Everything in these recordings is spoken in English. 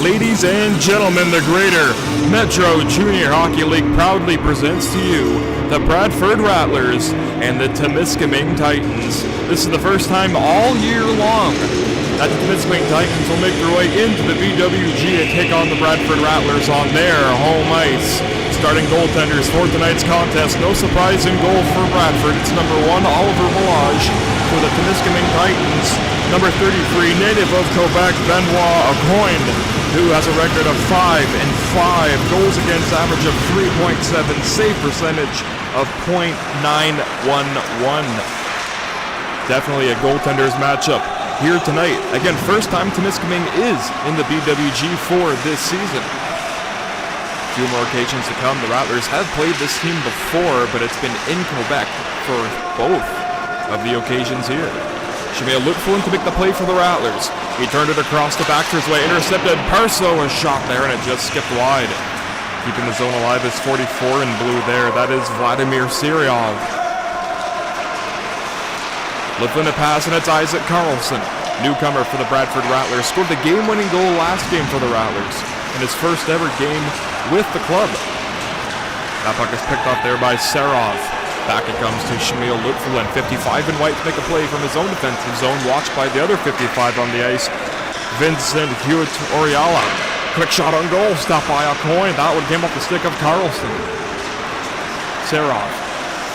Ladies and gentlemen, the Greater Metro Junior Hockey League proudly presents to you the Bradford Rattlers and the Temiscaming Titans. This is the first time all year long that the Temiscaming Titans will make their way into the BWG and take on the Bradford Rattlers on their home ice. Starting goaltenders for tonight's contest, no surprise in goal for Bradford. It's number 1, Oliver Millage. For the Temiscaming Titans, number 33, native of Quebec, Benoit Aucoin, who has a record of 5-5, goals against average of 3.7, save percentage of .911. Definitely a goaltenders matchup here tonight. Again, first time Temiscaming is in the BWG for this season. A few more occasions to come. The Rattlers have played this team before, but it's been in Quebec for both of the occasions here. Shemia Lutflin to make the play for the Rattlers. He turned it across the Baxter's way, intercepted. Parso, a shot there, and it just skipped wide. Keeping the zone alive is 44 in blue there. That is Vladimir Syryov. Lutflin a pass, and it's Isaac Carlson, newcomer for the Bradford Rattlers. Scored the game-winning goal last game for the Rattlers in his first ever game with the club. That puck is picked up there by Serov. Back it comes to Shemil Lutflin, 55 in white to make a play from his own defensive zone, watched by the other 55 on the ice, Vincent Hewitt Oriala. Quick shot on goal, stopped by Aucoin. That one came off the stick of Carlson. Serov,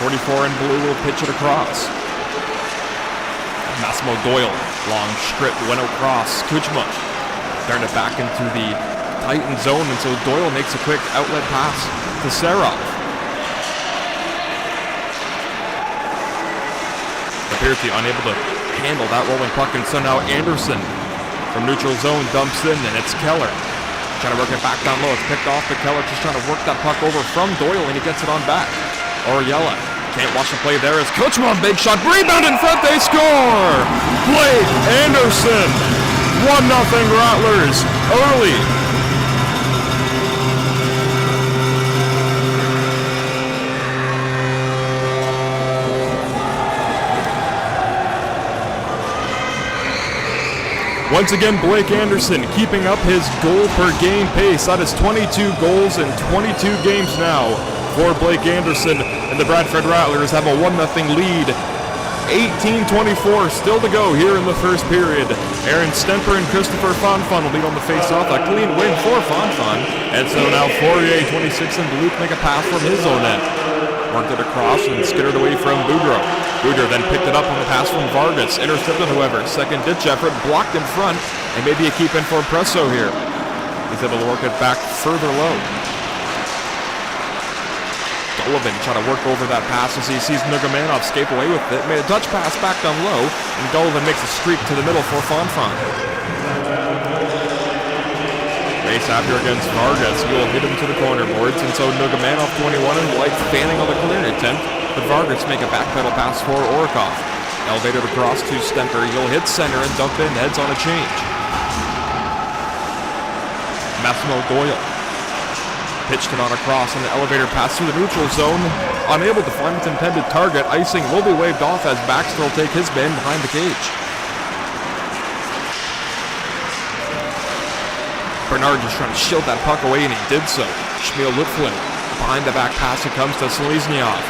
44 in blue, will pitch it across. Massimo Doyle, long strip, went across. Kujma turned it back into the Titan zone, and so Doyle makes a quick outlet pass to Serov. Appears unable to handle that rolling puck, and so now Anderson from neutral zone dumps in, and it's Keller trying to work it back down low. It's picked off, but Keller just trying to work that puck over from Doyle, and he gets it on back. Oriella can't watch the play there as Kuchma, big shot, rebound in front, they score! Blake Anderson, 1-0 Rattlers early. Once again, Blake Anderson keeping up his goal per game pace. That is 22 goals in 22 games now for Blake Anderson, and the Bradford Rattlers have a 1-0 lead. 18:24 still to go here in the first period. Aaron Stemper and Christopher Fonfon will lead on the face-off. A clean win for Fonfon. And so now Fourier, 26 in blue, to make a pass from his own end. Worked it across and skittered away from Boudreau. Boudreau then picked it up on the pass from Vargas. Intercepted, however. Second ditch effort, blocked in front, and maybe a keep in for Presso here. He's able to work it back further low. Golovan trying to work over that pass as he sees Nugamanov escape away with it. Made a touch pass back down low, and Golovan makes a streak to the middle for Fonfon. Race after against Vargas. He will hit him to the corner boards, and so Nugamanov, 21, and White fanning on the clearing attempt. But Vargas make a backpedal pass for Orikov. Elevated across to Stemper. He'll hit center and dump in, heads on a change. Massimo Doyle pitched it on across on the elevator pass through the neutral zone. Unable to find its intended target. Icing will be waved off as Baxter will take his bin behind the cage. Bernard just trying to shield that puck away, and he did so. Shmuel Lutflin behind the back pass. It comes to Seleznyov.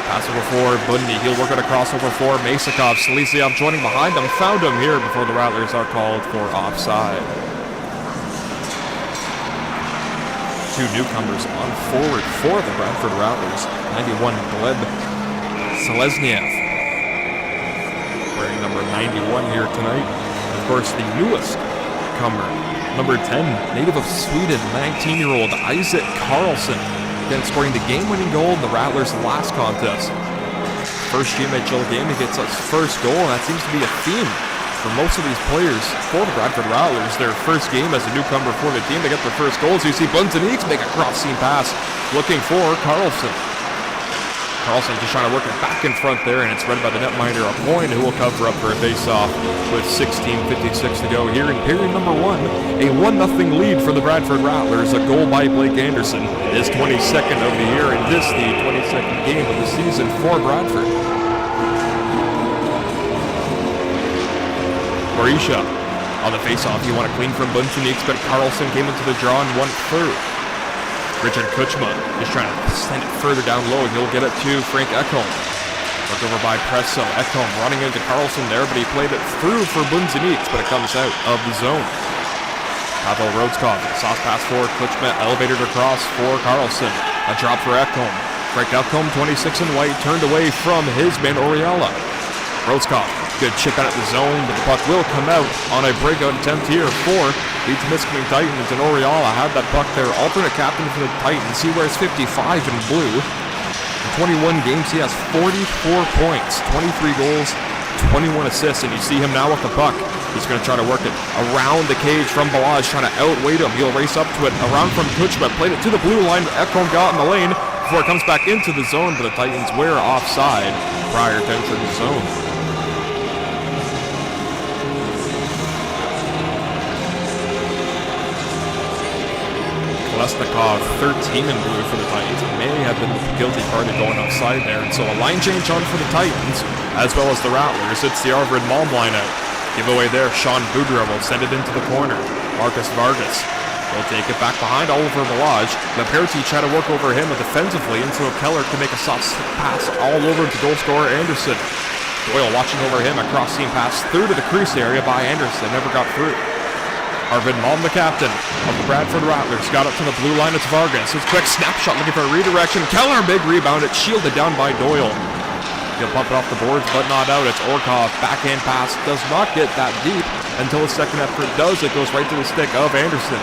Pass over for Bundy. He'll work it across over for Masakov. Seleznyov joining behind him. Found him here before the Rattlers are called for offside. Two newcomers on forward for the Bradford Rattlers. 91, Gleb Seleznyov, wearing number 91 here tonight. Of course, the newest comer, number 10, native of Sweden, 19-year-old Isaac Carlson, again scoring the game-winning goal in the Rattlers' last contest. First GMHL game, he gets his first goal, and that seems to be a theme for most of these players for the Bradford Rattlers. Their first game as a newcomer for the team, they get their first goals. You see Bunzaniks make a cross-seam pass, looking for Carlson. Carlson just trying to work it back in front there, and it's read by the netminder, a Coyne, who will cover up for a face-off with 16:56 to go here in period number 1. A 1-0 lead for the Bradford Rattlers, a goal by Blake Anderson. His 22nd of the year, and this the 22nd game of the season for Bradford. Marisha on the face-off. He wanted clean from Buncheniks, but Carlson came into the draw and won through. Richard Kuchma is trying to send it further down low. He'll get it to Frank Ekholm. Looked over by Presso. Ekholm running into Carlson there, but he played it through for Buncheniks, but it comes out of the zone. Pavel Rodskov, soft pass for Kuchma, elevated across for Carlson. A drop for Ekholm. Frank Ekholm, 26 and white, turned away from his man Oriella. Rodskov, good chip out of the zone, but the puck will come out on a breakout attempt here for the Temiscaming Titans, and Oriella had that puck there. Alternate captain for the Titans. He wears 55 in blue. In 21 games, he has 44 points, 23 goals, 21 assists, and you see him now with the puck. He's going to try to work it around the cage from Balazs, trying to outweight him. He'll race up to it, around from Kuchma, played it to the blue line. Ekholm got in the lane before it comes back into the zone, but the Titans were offside prior to entering the zone. Lesnikov, 13 in blue for the Titans. May have been the guilty party going offside there. And so a line change on for the Titans, as well as the Rattlers. It's the Arvid Malm line out. Giveaway there, Sean Boudreau will send it into the corner. Marcus Vargas will take it back behind Oliver Balazs. Leperti try to work over him defensively into a Keller to make a soft pass all over to goal scorer Anderson. Doyle watching over him, a cross seam pass through to the crease area by Anderson. Never got through. Arvid Malm, the captain of the Bradford Rattlers, got up to the blue line. It's Vargas. His quick snapshot looking for a redirection. Keller, big rebound. It's shielded down by Doyle. He'll pump it off the boards, but not out. It's Orkov. Backhand pass does not get that deep until his second effort does. It goes right to the stick of Anderson.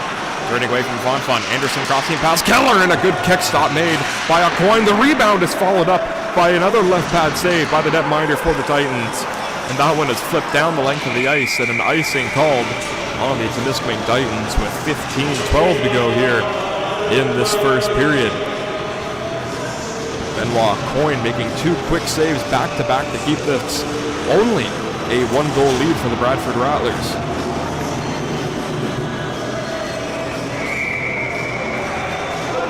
Turning away from Fonfon. Anderson crossing pass. Keller, and a good kick stop made by a Coyne. The rebound is followed up by another left pad save by the netminder for the Titans. And that one is flipped down the length of the ice, and an icing called on the Temiscaming Titans with 15:12 to go here in this first period. Benoit Coyne making 2 quick saves back-to-back to keep this only a 1-goal lead for the Bradford Rattlers.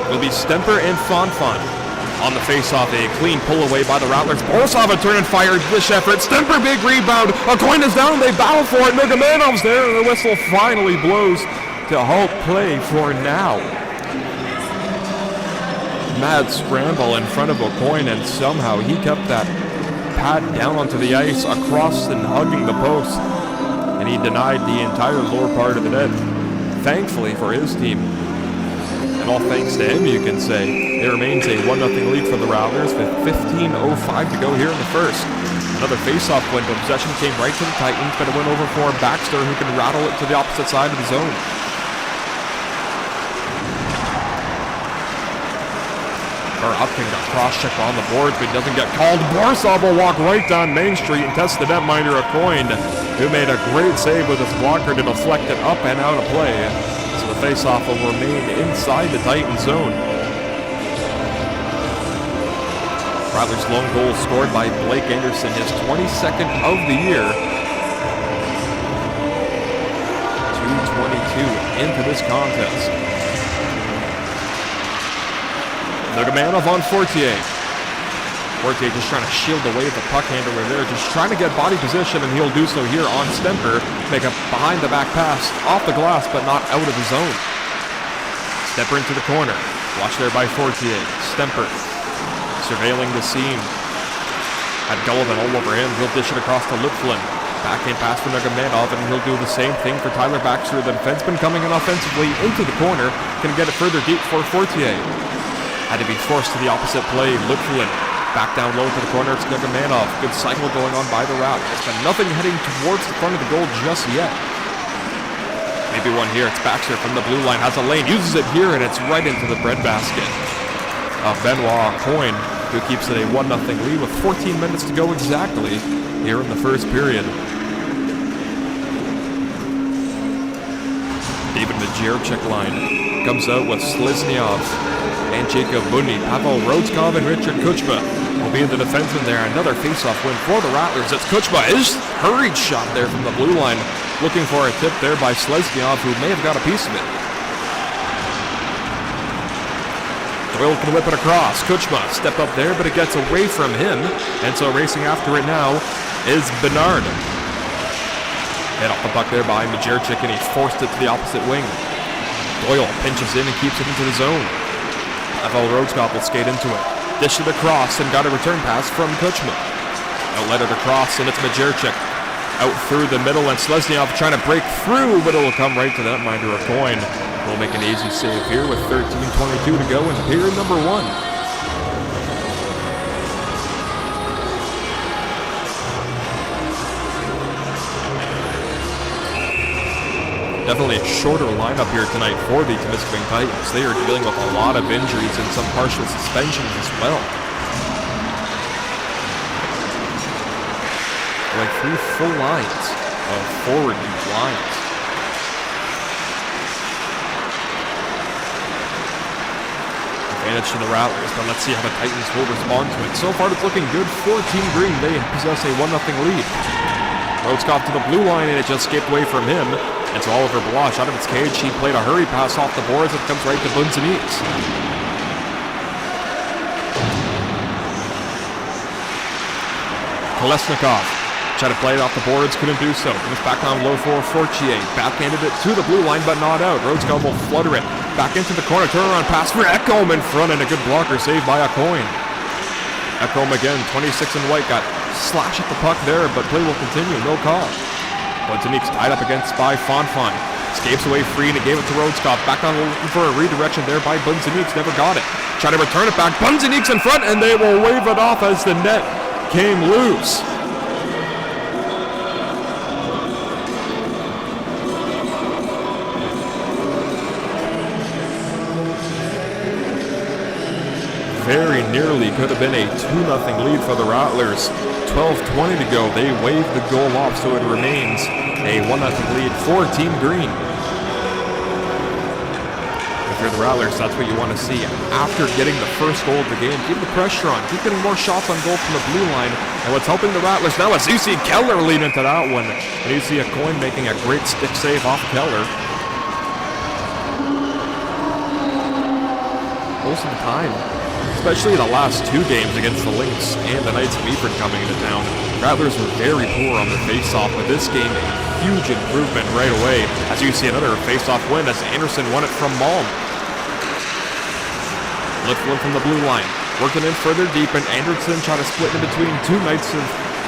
It'll be Stemper and Fonfon on the face-off. A clean pull away by the Rattlers. Borisov a turn and fire dish effort. Stemper, big rebound. A Coyne is down. They battle for it. Nurmagomedov's there, and the whistle finally blows to halt play for now. Mad scramble in front of O'Coyne, and somehow he kept that pad down onto the ice, across and hugging the post, and he denied the entire lower part of the net. Thankfully for his team, and all thanks to him, you can say, it remains a 1-0 lead for the Rattlers with 15:05 to go here in the first. Another face-off window. Possession came right to the Titans, but it went over for Baxter, who can rattle it to the opposite side of the zone. Upkin got cross-check on the boards, but he doesn't get called. Borisov will walk right down Main Street and test the netminder, Coyne, who made a great save with his blocker to deflect it up and out of play. So the face-off will remain inside the Titan zone. Rattlers' lone goal scored by Blake Anderson, his 22nd of the year. 2:22 into this contest. Nurmagomedov on Fortier. Fortier just trying to shield away the puck handler there, just trying to get body position, and he'll do so here on Stemper. Make a behind-the-back pass off the glass, but not out of the zone. Stemper into the corner. Watched there by Fortier. Stemper surveilling the seam. Had Gullivan all over him. He'll dish it across to Lutflin. Backhand pass for Nurmagomedov, and he'll do the same thing for Tyler Baxter. The defenseman coming in offensively into the corner. Can get it further deep for Fortier. Had to be forced to the opposite play. Lutflin back down low to the corner. It's Nurmagomedov. Good cycle going on by the Rattlers, but nothing heading towards the front of the goal just yet. Maybe one here. It's Baxter from the blue line. Has a lane. Uses it here, and it's right into the breadbasket of Benoit Coyne, who keeps it a 1-0 lead with 14 minutes to go exactly here in the first period. David Majierczyk line comes out with Sliznyov and Jacob Bunny. Pavel Rodskov and Richard Kuchma will be in the defenseman there. Another face-off win for the Rattlers. It's Kuchma. His hurried shot there from the blue line. Looking for a tip there by Sliznyov, who may have got a piece of it. Doyle can whip it across. Kuchma step up there, but it gets away from him. And so racing after it now is Bernard. Hit off the puck there by Majerchik, and he forced it to the opposite wing. Doyle pinches in and keeps it into the zone. Pavel Rodskov will skate into it. Dished it across and got a return pass from Kuchma. Outlet it across, and it's Majerchik. Out through the middle, and Sleznyov trying to break through, but it'll come right to that minder of Coyne. Will make an easy save here with 13:22 to go in period number 1. Definitely a shorter lineup here tonight for the Temiscaming Titans. They are dealing with a lot of injuries and some partial suspensions as well. Like 3 full lines of forward lines. Advantage to the Rattlers, but let's see how the Titans will respond to it. So far it's looking good for Team Green. They possess a 1-0 lead. Rodskov to the blue line, and it just skipped away from him. And so Oliver Bloch out of its cage, he played a hurry pass off the boards. It comes right to Bunzeniks. Kolesnikov tried to play it off the boards, couldn't do so. Comes back on low for Fortier. Backhanded it to the blue line, but not out. Rodskov will flutter it back into the corner. Turnaround pass for Ekholm in front, and a good blocker saved by Coyne. Ekholm again, 26 in white, got slash at the puck there, but play will continue, no call. Bunzeniks tied up against by Fonfon. Escapes away free, and he gave it to Rodskov. Back on looking for a redirection there by Bunzeniks, never got it. Trying to return it back, Bunzeniks in front, and they will wave it off as the net came loose. Very nearly could have been a 2-0 lead for the Rattlers. 12:20 to go. They waved the goal off, so it remains a 1-0 lead for Team Green. If you're the Rattlers, that's what you want to see. After getting the first goal of the game, keep the pressure on. Keep getting more shots on goal from the blue line. And what's helping the Rattlers now is you see Keller lead into that one. And you see Coyne making a great stick save off Keller. Most of the time, especially the last 2 games against the Lynx and the Knights of Meaford coming into town, Rattlers were very poor on their face-off, but this game a huge improvement right away, as you see another face-off win as Anderson won it from Malm. Liftland from the blue line, working in further deep, and Anderson tried to split in between 2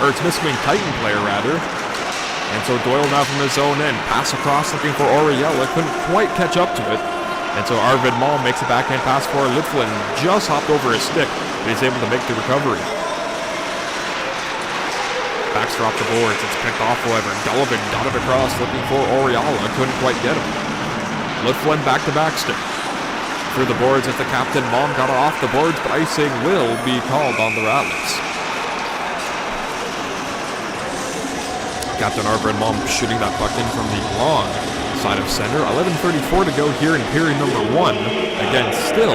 Temiscaming Titan player rather. And so Doyle now from his own end, pass across looking for Oriella, couldn't quite catch up to it. And so Arvid Malm makes a backhand pass for Liftland, just hopped over his stick, but he's able to make the recovery. Baxter off the boards, it's picked off however. Delavan got it across looking for Oriella, couldn't quite get him. Liftland back to Baxter. Through the boards as the captain, Malm got it off the boards, but icing will be called on the Rattlers. Captain Arvid Malm shooting that puck in from the long side of center. 11:34 to go here in period number 1. Again, still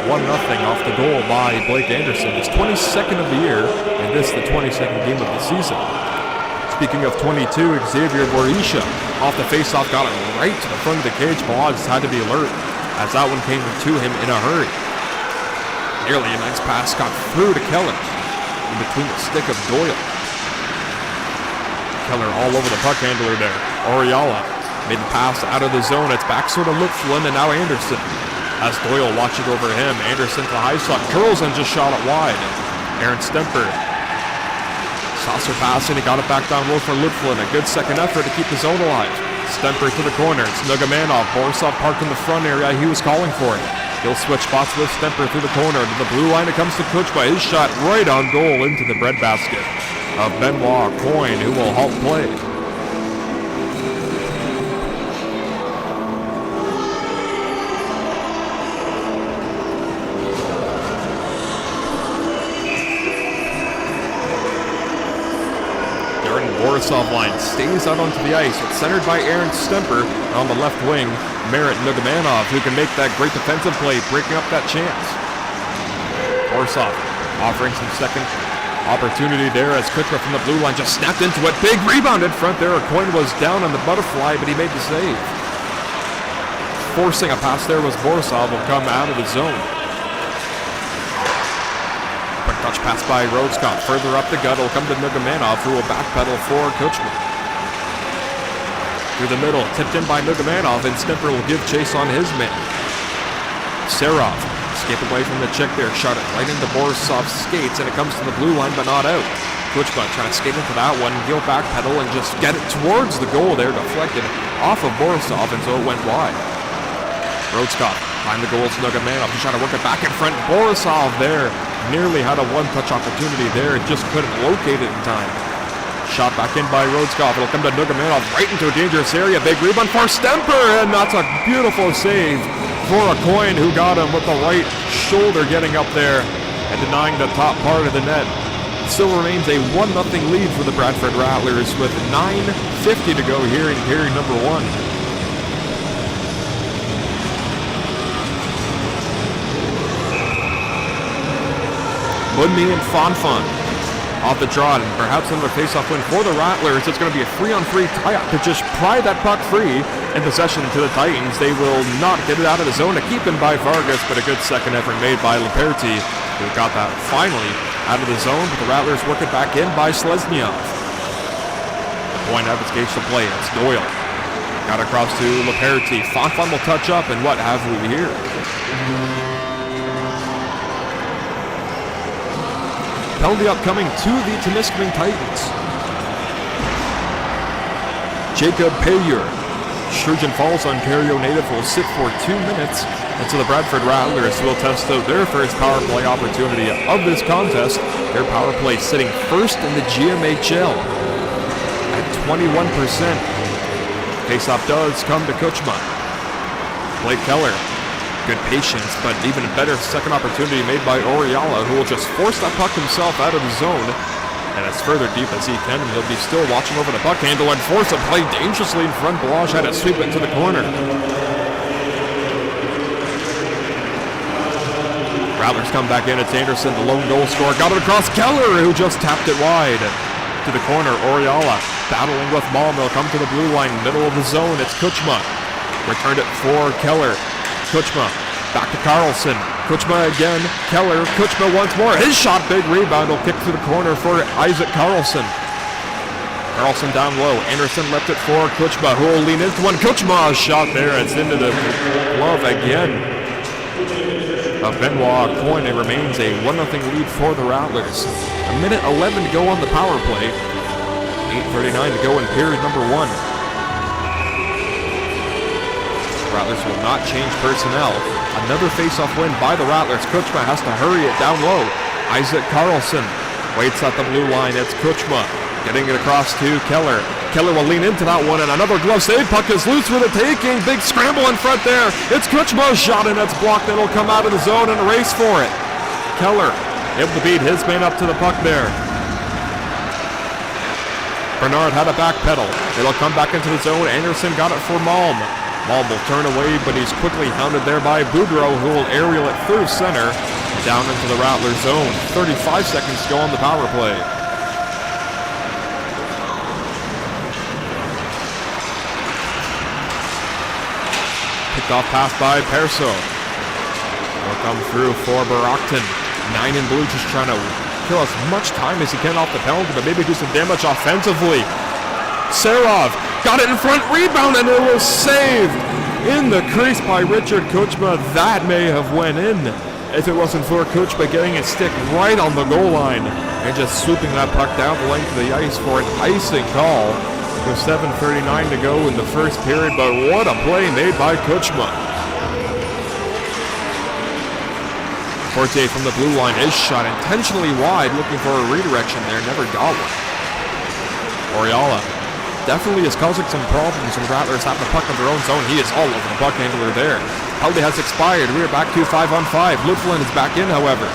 1-0 off the goal by Blake Anderson. His 22nd of the year, and this the 22nd game of the season. Speaking of 22, Xavier Borisha off the faceoff got it right to the front of the cage. Boggs had to be alert as that one came to him in a hurry. Nearly a nice pass got through to Keller in between the stick of Doyle. Keller all over the puck handler there. Oriella made the pass out of the zone. It's back sort of Liftland, and now Anderson. As Doyle watching over him, Anderson to high shot, curls and just shot it wide. Aaron Stemper. Saucer pass, and he got it back down low for Liftland. A good second effort to keep the zone alive. Stemper to the corner. Snugamanov. Borisov parked in the front area. He was calling for it. He'll switch spots with Stemper through the corner. To the blue line, it comes to Kuchma. His shot right on goal into the breadbasket of Benoit Coyne, who will halt play. Borisov line stays out onto the ice. It's centered by Aaron Stemper. On the left wing, Merit Nugamanov, who can make that great defensive play, breaking up that chance. Borisov offering some second opportunity there as Kuchma from the blue line just snapped into it. Big rebound in front there. Coin was down on the butterfly, but he made the save. Forcing a pass there was Borisov, will come out of the zone. Quick touch pass by Rhodeskopf. Further up the gut, will come to Nugamanov, who will backpedal for Kuchma. Through the middle, tipped in by Nugamanov, and Stemper will give chase on his man. Serov, escape away from the check there, shot it right into Borisov's skates, and it comes to the blue line, but not out. Kuchma trying to skate into that one, he'll backpedal and just get it towards the goal there, deflected off of Borisov, and so it went wide. Rhodeskopf behind the goals, Nugamanov, he's trying to work it back in front. Borisov there, nearly had a one-touch opportunity there, just couldn't locate it in time. Shot back in by Rhodeskopf. It'll come to Nugamanov right into a dangerous area. Big rebound for Stemper, and that's a beautiful save for a Coin, who got him with the right shoulder getting up there and denying the top part of the net. It still remains a 1-0 lead for the Bradford Rattlers with 9:50 to go here in period number 1. Budme and Fonfon off the draw, and perhaps another face-off win for the Rattlers. It's going to be a 3-on-3 tie-up to just pry that puck free in possession to the Titans. They will not get it out of the zone to keep him by Vargas, but a good second effort made by Leperti, who got that finally out of the zone, but the Rattlers work it back in by Slesnyov. The point out of his gauge to play. It's Doyle. Got across to Leperti. Fonfon will touch up, and what have we here? Penalty upcoming to the Temiscaming Titans. Jacob Payer, Sturgeon Falls, Ontario native, will sit for 2 minutes, and so the Bradford Rattlers will test out their first power play opportunity of this contest. Their power play sitting first in the GMHL at 21%. Faceoff does come to Kuchma. Blake Keller. Good patience, but even a better second opportunity made by Oriala, who will just force that puck himself out of the zone. And as further deep as he can, he'll be still watching over the puck handle and force a play dangerously in front. Balazs had to sweep it into the corner. Rattlers come back in. It's Anderson, the lone goal scorer. Got it across Keller, who just tapped it wide to the corner. Oriala battling with Malm. They'll come to the blue line, middle of the zone. It's Kuchma. Returned it for Keller. Kuchma, back to Carlson. Kuchma again, Keller, Kuchma once more. His shot, big rebound, will kick to the corner for Isaac Carlson. Carlson down low. Anderson left it for Kuchma, who will lean into one. Kuchma's shot there, it's into the glove again of Benoit Coin. It remains a 1-0 lead for the Rattlers. 1:11 to go on the power play. 8:39 to go in period number 1. Rattlers will not change personnel. Another face-off win by the Rattlers. Kuchma has to hurry it down low. Isaac Carlson waits at the blue line. It's Kuchma getting it across to Keller. Keller will lean into that one, and another glove save. Puck is loose for the taking. Big scramble in front there. It's Kuchma's shot, and it's blocked. It'll come out of the zone and a race for it. Keller able to beat his man up to the puck there. Bernard had a back pedal. It'll come back into the zone. Anderson got it for Malm. Malm will turn away, but he's quickly hounded there by Boudreau, who will aerial it through center, down into the Rattlers zone. 35 seconds to go on the power play. Picked off pass by Perso. Will come through for Baraktin. 9 in blue, just trying to kill as much time as he can off the penalty, but maybe do some damage offensively. Serov got it in front, rebound, and it was saved in the crease by Richard Kuchma. That may have went in if it wasn't for Kuchma getting his stick right on the goal line and just swooping that puck down the length of the ice for an icing call with 7:39 to go in the first period. But what a play made by Kuchma. Forte from the blue line is shot intentionally wide, looking for a redirection there, never got one. Oriala definitely is causing some problems when the Rattlers have the puck in their own zone. He is all over the puck handler there. Penalty has expired. We are back to 5-on-5. Luflin is back in, however.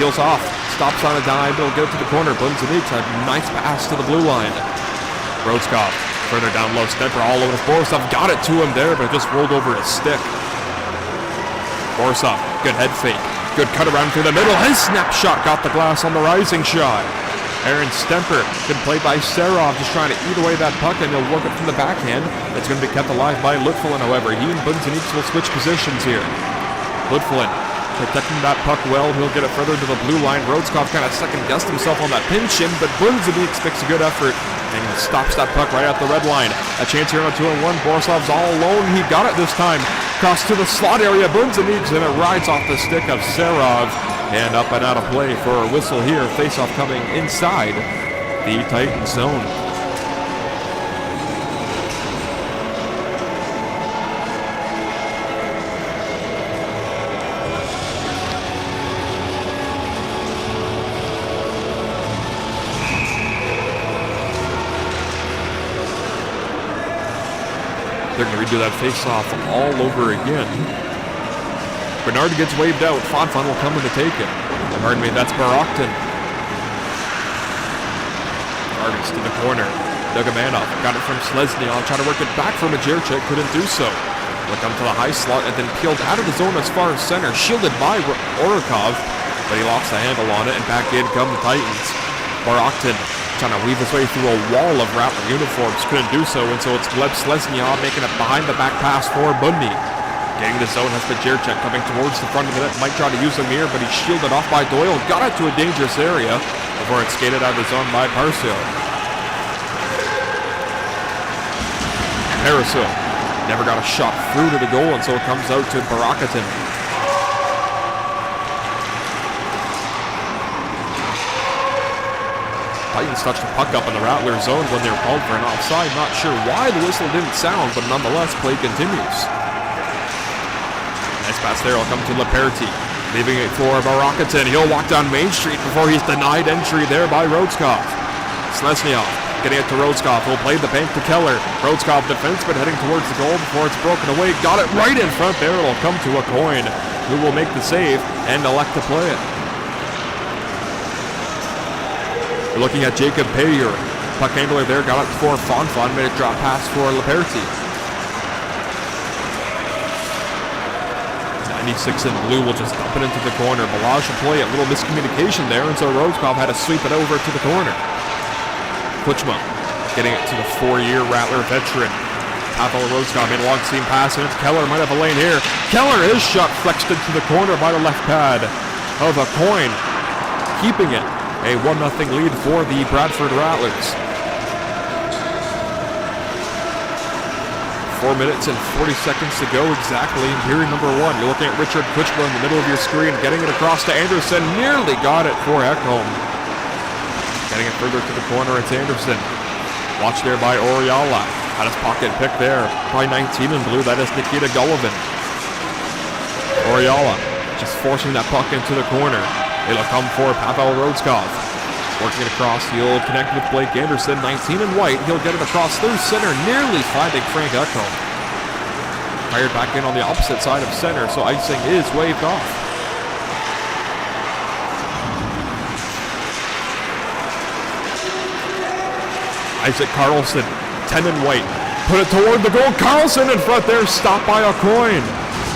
Peels off. Stops on a dime. He'll go to the corner. Bunzanic, a nice pass to the blue line. Roscoff further down low. Stemper all over. Borisov got it to him there, but it just rolled over his stick. Borisov, good head fake. Good cut around through the middle. His snapshot got the glass on the rising shot. Aaron Stemper, good play by Serov, just trying to eat away that puck, and he'll work it from the backhand. It's going to be kept alive by Lutfalin, however. He and Bunzeniks will switch positions here. Lutfalin protecting that puck well. He'll get it further to the blue line. Roscoff kind of second-guessed himself on that pinch in, but Bunzeniks makes a good effort and stops that puck right at the red line. A chance here on a 2-on-1. Borisov's all alone. He got it this time. Cross to the slot area. Bunzeniks, and it rides off the stick of Serov. And up and out of play for a whistle here. Face-off coming inside the Titan zone. They're going to redo that face-off all over again. Bernard gets waved out. Fonfon will come in to take it. Pardon me, that's Barokton. Argus to the corner. Dugamanov got it from Slesnyov. Trying to work it back from Majirchik. Couldn't do so. Will come to the high slot and then peeled out of the zone as far as center. Shielded by Orikov, but he lost the handle on it, and back in come the Titans. Barokton trying to weave his way through a wall of Rattler uniforms. Couldn't do so, and so it's Gleb Slesnyov making it behind the back pass for Bundy. Getting the zone has Majirchik coming towards the front of the net. Might try to use the mirror, but he's shielded off by Doyle. Got it to a dangerous area before it's skated out of the zone by Parcio. Parcio never got a shot through to the goal, and so it comes out to Barokton. Titans touched the puck up in the Rattler zone when they were called for an offside. Not sure why the whistle didn't sound, but nonetheless, play continues. Nice pass there, will come to Leperti. Leaving it for Barokton. He'll walk down Main Street before he's denied entry there by Roscoff. Slesnyov getting it to Roscoff. He'll play the bank to Keller. Roscoff defenseman heading towards the goal before it's broken away. Got it right in front there. It'll come to a coin, who will make the save and elect to play it. We're looking at Jacob Payer. Puck handler there, got it for Fonfon. Made a drop pass for Leperti. 96 in blue will just dump it into the corner. Balazs will play it. Little miscommunication there, and so Roscoff had to sweep it over to the corner. Kuchma getting it to the 4-year Rattler veteran. Pavel Roscoff made a long seam pass, and Keller might have a lane here. Keller, his shot flexed into the corner by the left pad of a coin, keeping it a 1-0 lead for the Bradford Rattlers. 4 minutes and 40 seconds to go exactly in period number 1. You're looking at Richard Kuchma in the middle of your screen, getting it across to Anderson. Nearly got it for Ekholm. Getting it further to the corner, it's Anderson. Watched there by Oriala. Had his pocket pick there by 19 in blue. That is Nikita Golovin. Oriala just forcing that puck into the corner. It'll come for Pavel Roscoff. Working it across, he'll connect with Blake Anderson, 19 in white. He'll get it across through center, nearly finding Frank Ekholm. Fired back in on the opposite side of center, so icing is waved off. Isaac Carlson, 10 in white. Put it toward the goal. Carlson in front there, stopped by a coin.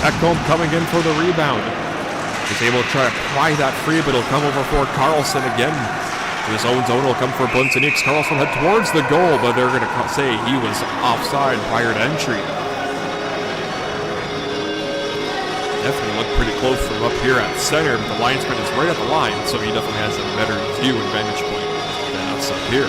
Ekholm coming in for the rebound. He's able to try to pry that free, but it'll come over for Carlson again. In his own zone, it'll come for Bunzeniks. Carlson head towards the goal, but they're going to say he was offside prior to entry. Definitely looked pretty close from up here at center, but the linesman is right at the line, so he definitely has a better view and vantage point than us up here.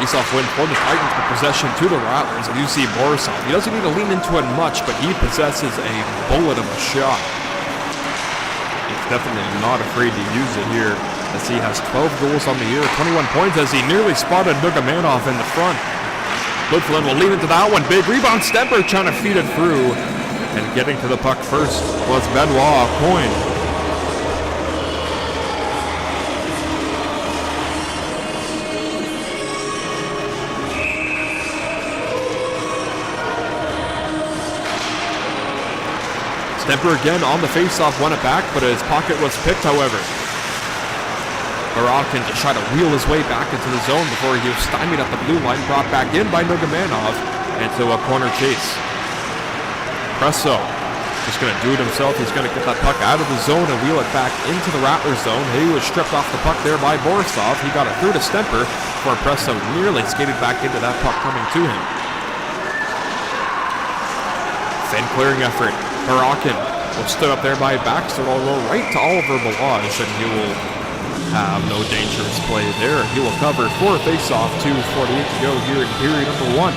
Face-off win for the Titans, but possession to the Rattlers. And you see Borisov. He doesn't need to lean into it much, but he possesses a bullet of a shot. He's definitely not afraid to use it here, as he has 12 goals on the year, 21 points, as he nearly spotted Dugamanov in the front. Lutfalin will lean into that one. Big rebound. Stemper trying to feed it through. And getting to the puck first was Benoit Coin. Stemper again on the faceoff, won it back, but his pocket was picked, however. Barakin just tried to wheel his way back into the zone before he was stymied at the blue line, brought back in by Nurgamanov into a corner chase. Presso just going to do it himself. He's going to get that puck out of the zone and wheel it back into the Rattlers zone. He was stripped off the puck there by Borisov. He got it through to Stemper before Presso nearly skated back into that puck coming to him. Thin clearing effort. Barakin will stood up there by Baxter. Will roll right to Oliver Balazs, and he will have no dangerous play there. He will cover for a face-off. 2:48 to go here in period number 1.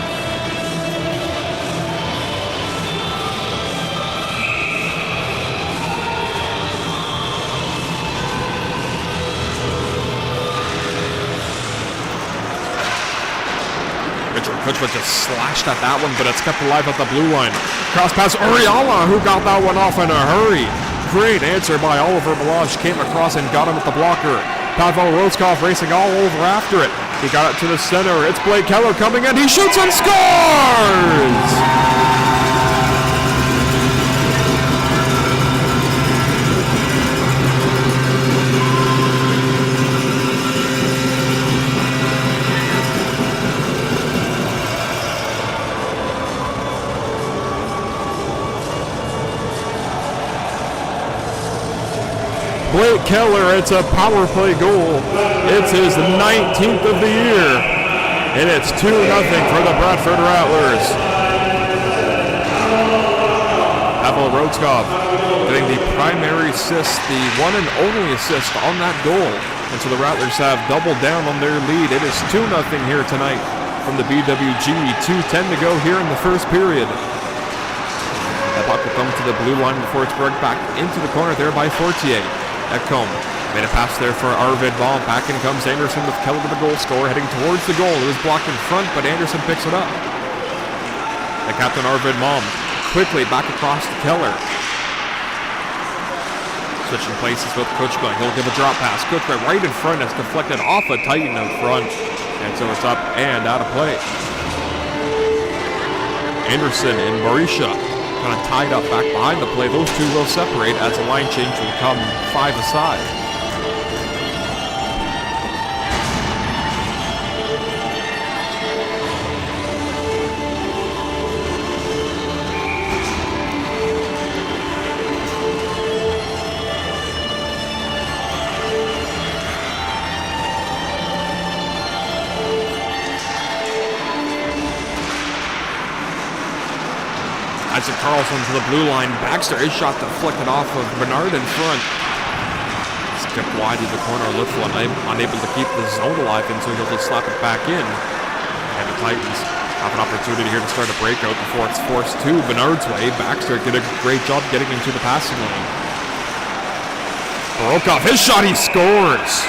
Kuchma just slashed at that one, but it's kept alive at the blue line. Cross pass, Oriala, who got that one off in a hurry. Great answer by Oliver Balazs, came across and got him with the blocker. Pavel Rozkov racing all over after it. He got it to the center. It's Blake Keller coming in. He shoots and scores! Blake Keller, it's a power play goal. It's his 19th of the year. And it's 2-0 for the Bradford Rattlers. Pavel Rozkov getting the primary assist, the one and only assist on that goal. And so the Rattlers have doubled down on their lead. It is 2-0 here tonight from the BWG. 2:10 to go here in the first period. That puck will come to the blue line before it's brought back into the corner there by Fortier. Ekholm made a pass there for Arvid Baum. Back in comes Anderson with Keller to the goal scorer, heading towards the goal. It was blocked in front, but Anderson picks it up. The captain Arvid Baum quickly back across to Keller. Switching places with Kuchma. He'll give a drop pass. Kuchma right in front. It's deflected off a Titan out front. And so it's up and out of play. Anderson and Barisha kind of tied up back behind the play. Those two will separate as a line change will come 5 aside. Isaac Carlson to the blue line. Baxter, his shot deflected off of Bernard in front. Skipped wide to the corner. Little unable to keep the zone alive, and so he'll just slap it back in. And the Titans have an opportunity here to start a breakout before it's forced to Bernard's way. Baxter did a great job getting into the passing lane. Barokov, his shot, he scores!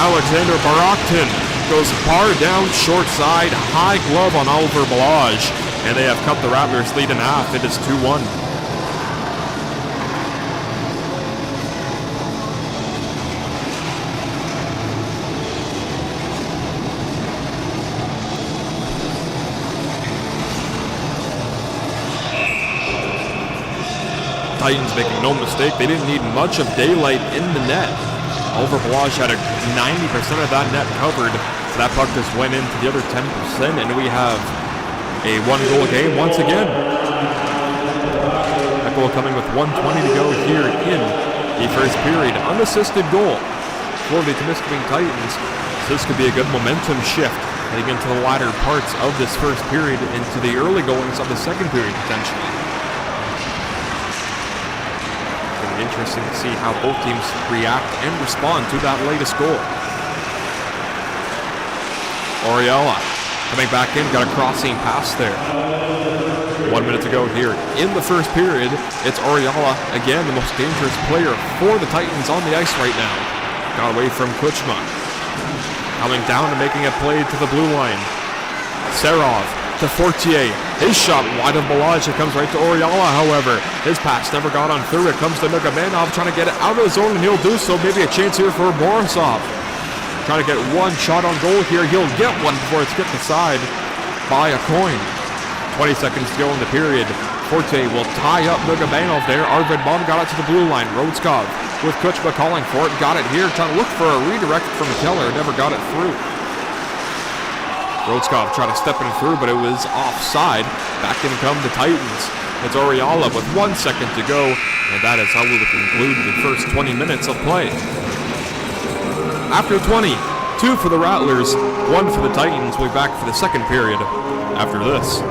Alexander Baraktin goes far down short side. High glove on Oliver Balazs. And they have cut the Rattlers lead in half. It is 2-1. Titans making no mistake. They didn't need much of daylight in the net. Oliver Balazs had 90% of that net covered. So that puck just went into the other 10%, and we have a one-goal game once again. That goal coming with 1:20 to go here in the first period. Unassisted goal for the Temiscaming Titans. So this could be a good momentum shift heading into the latter parts of this first period into the early goings of the second period potentially. It'll be interesting to see how both teams react and respond to that latest goal. Oriella coming back in, got a crossing pass there. 1 minute to go here in the first period. It's Oriella, again, the most dangerous player for the Titans on the ice right now. Got away from Kuchma. Coming down and making a play to the blue line. Serov to Fortier. His shot wide of Balazs. It comes right to Oriella, however. His pass never got on through. It comes to Nurgamanov trying to get it out of the zone, and he'll do so. Maybe a chance here for Borisov. Trying to get one shot on goal here. He'll get one before it's kicked aside by a coin. 20 seconds to go in the period. Forte will tie up Nugabanov there. Arvid Baum got it to the blue line. Rodskov with Kuchma calling for it. Got it here. Trying to look for a redirect from Keller. Never got it through. Rodskov tried to step it through, but it was offside. Back in come the Titans. It's Oriala with 1 second to go. And that is how we will conclude the first 20 minutes of play. After 20, 2 for the Rattlers, 1 for the Titans. We'll be back for the second period after this.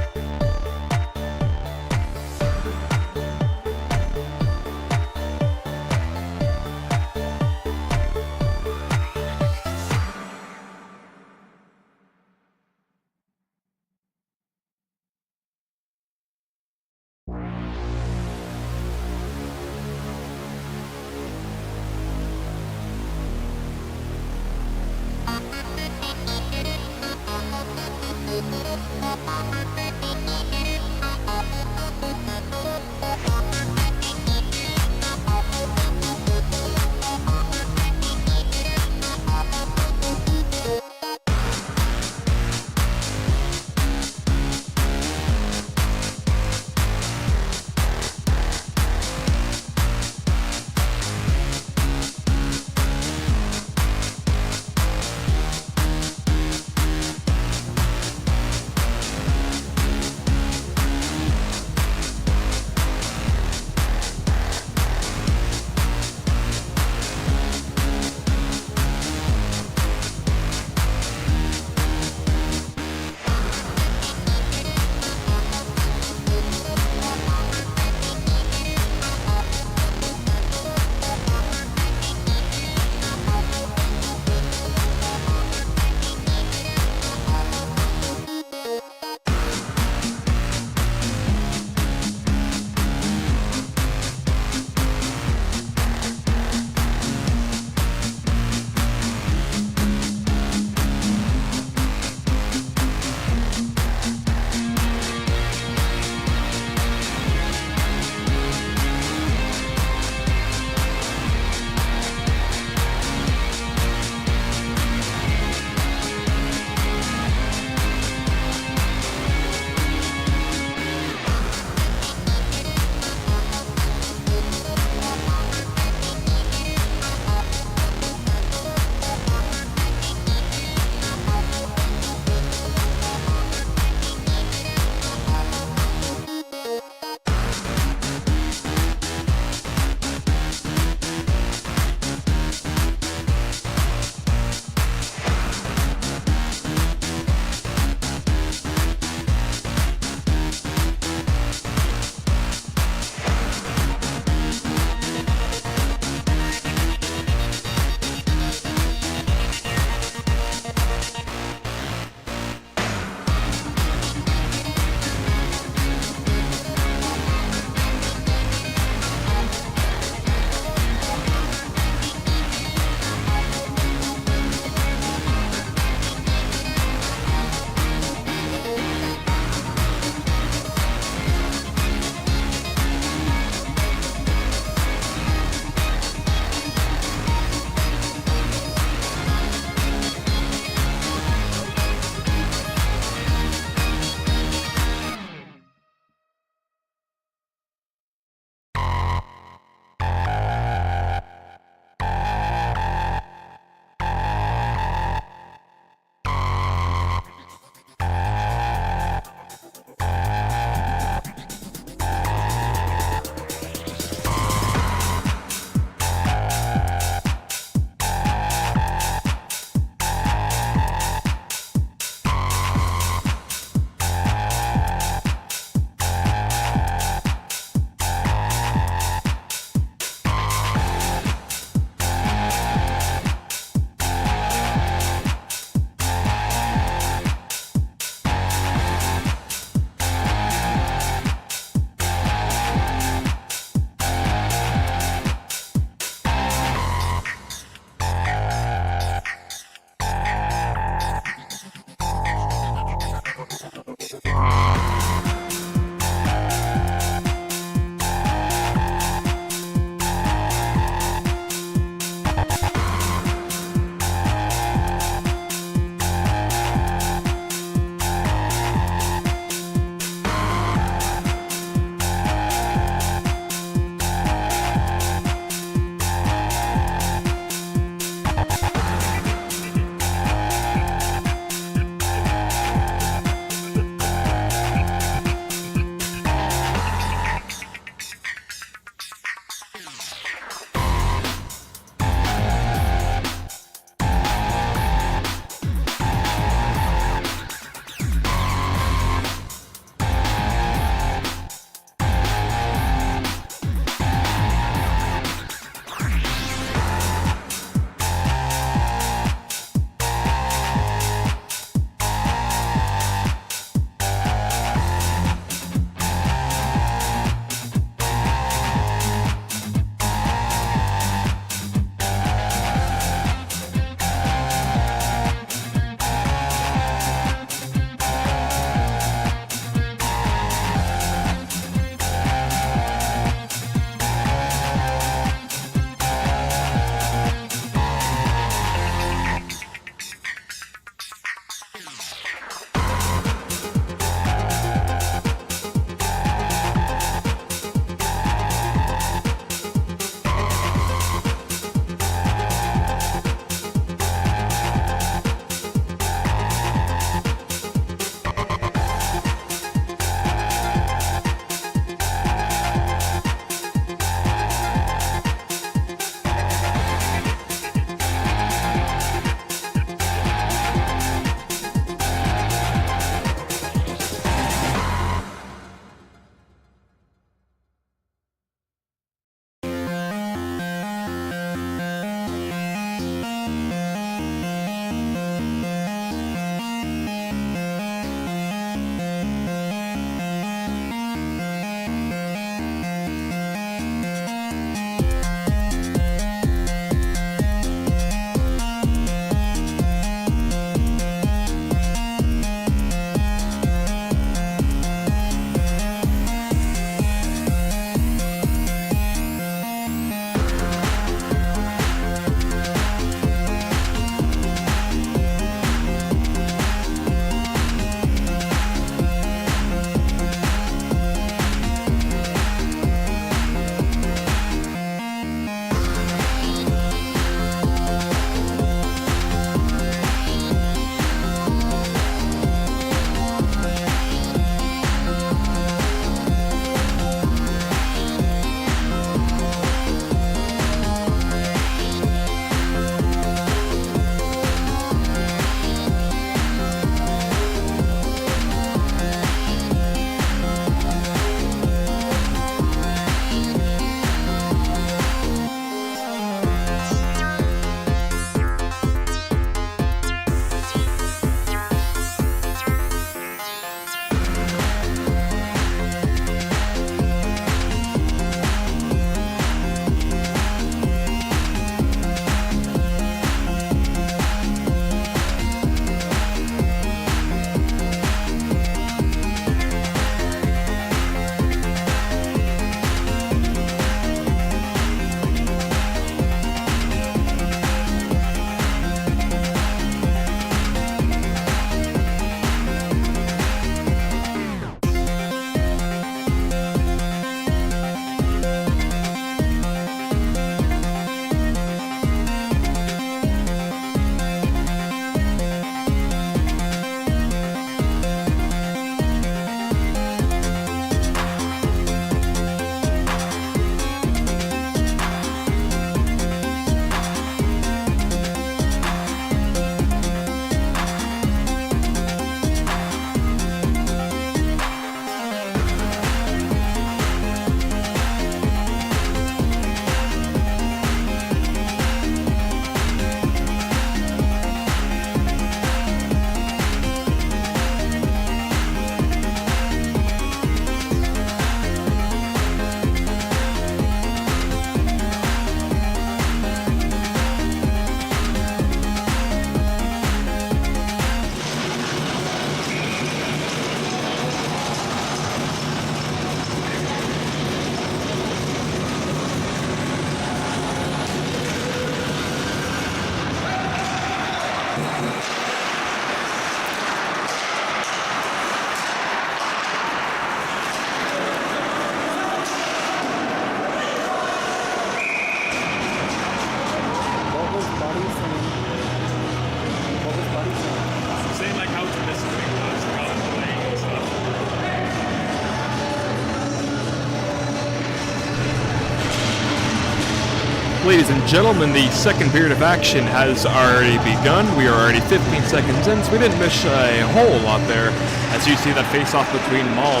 Ladies and gentlemen, the second period of action has already begun. We are already 15 seconds in, so we didn't miss a whole lot there. As you see that face-off between Malm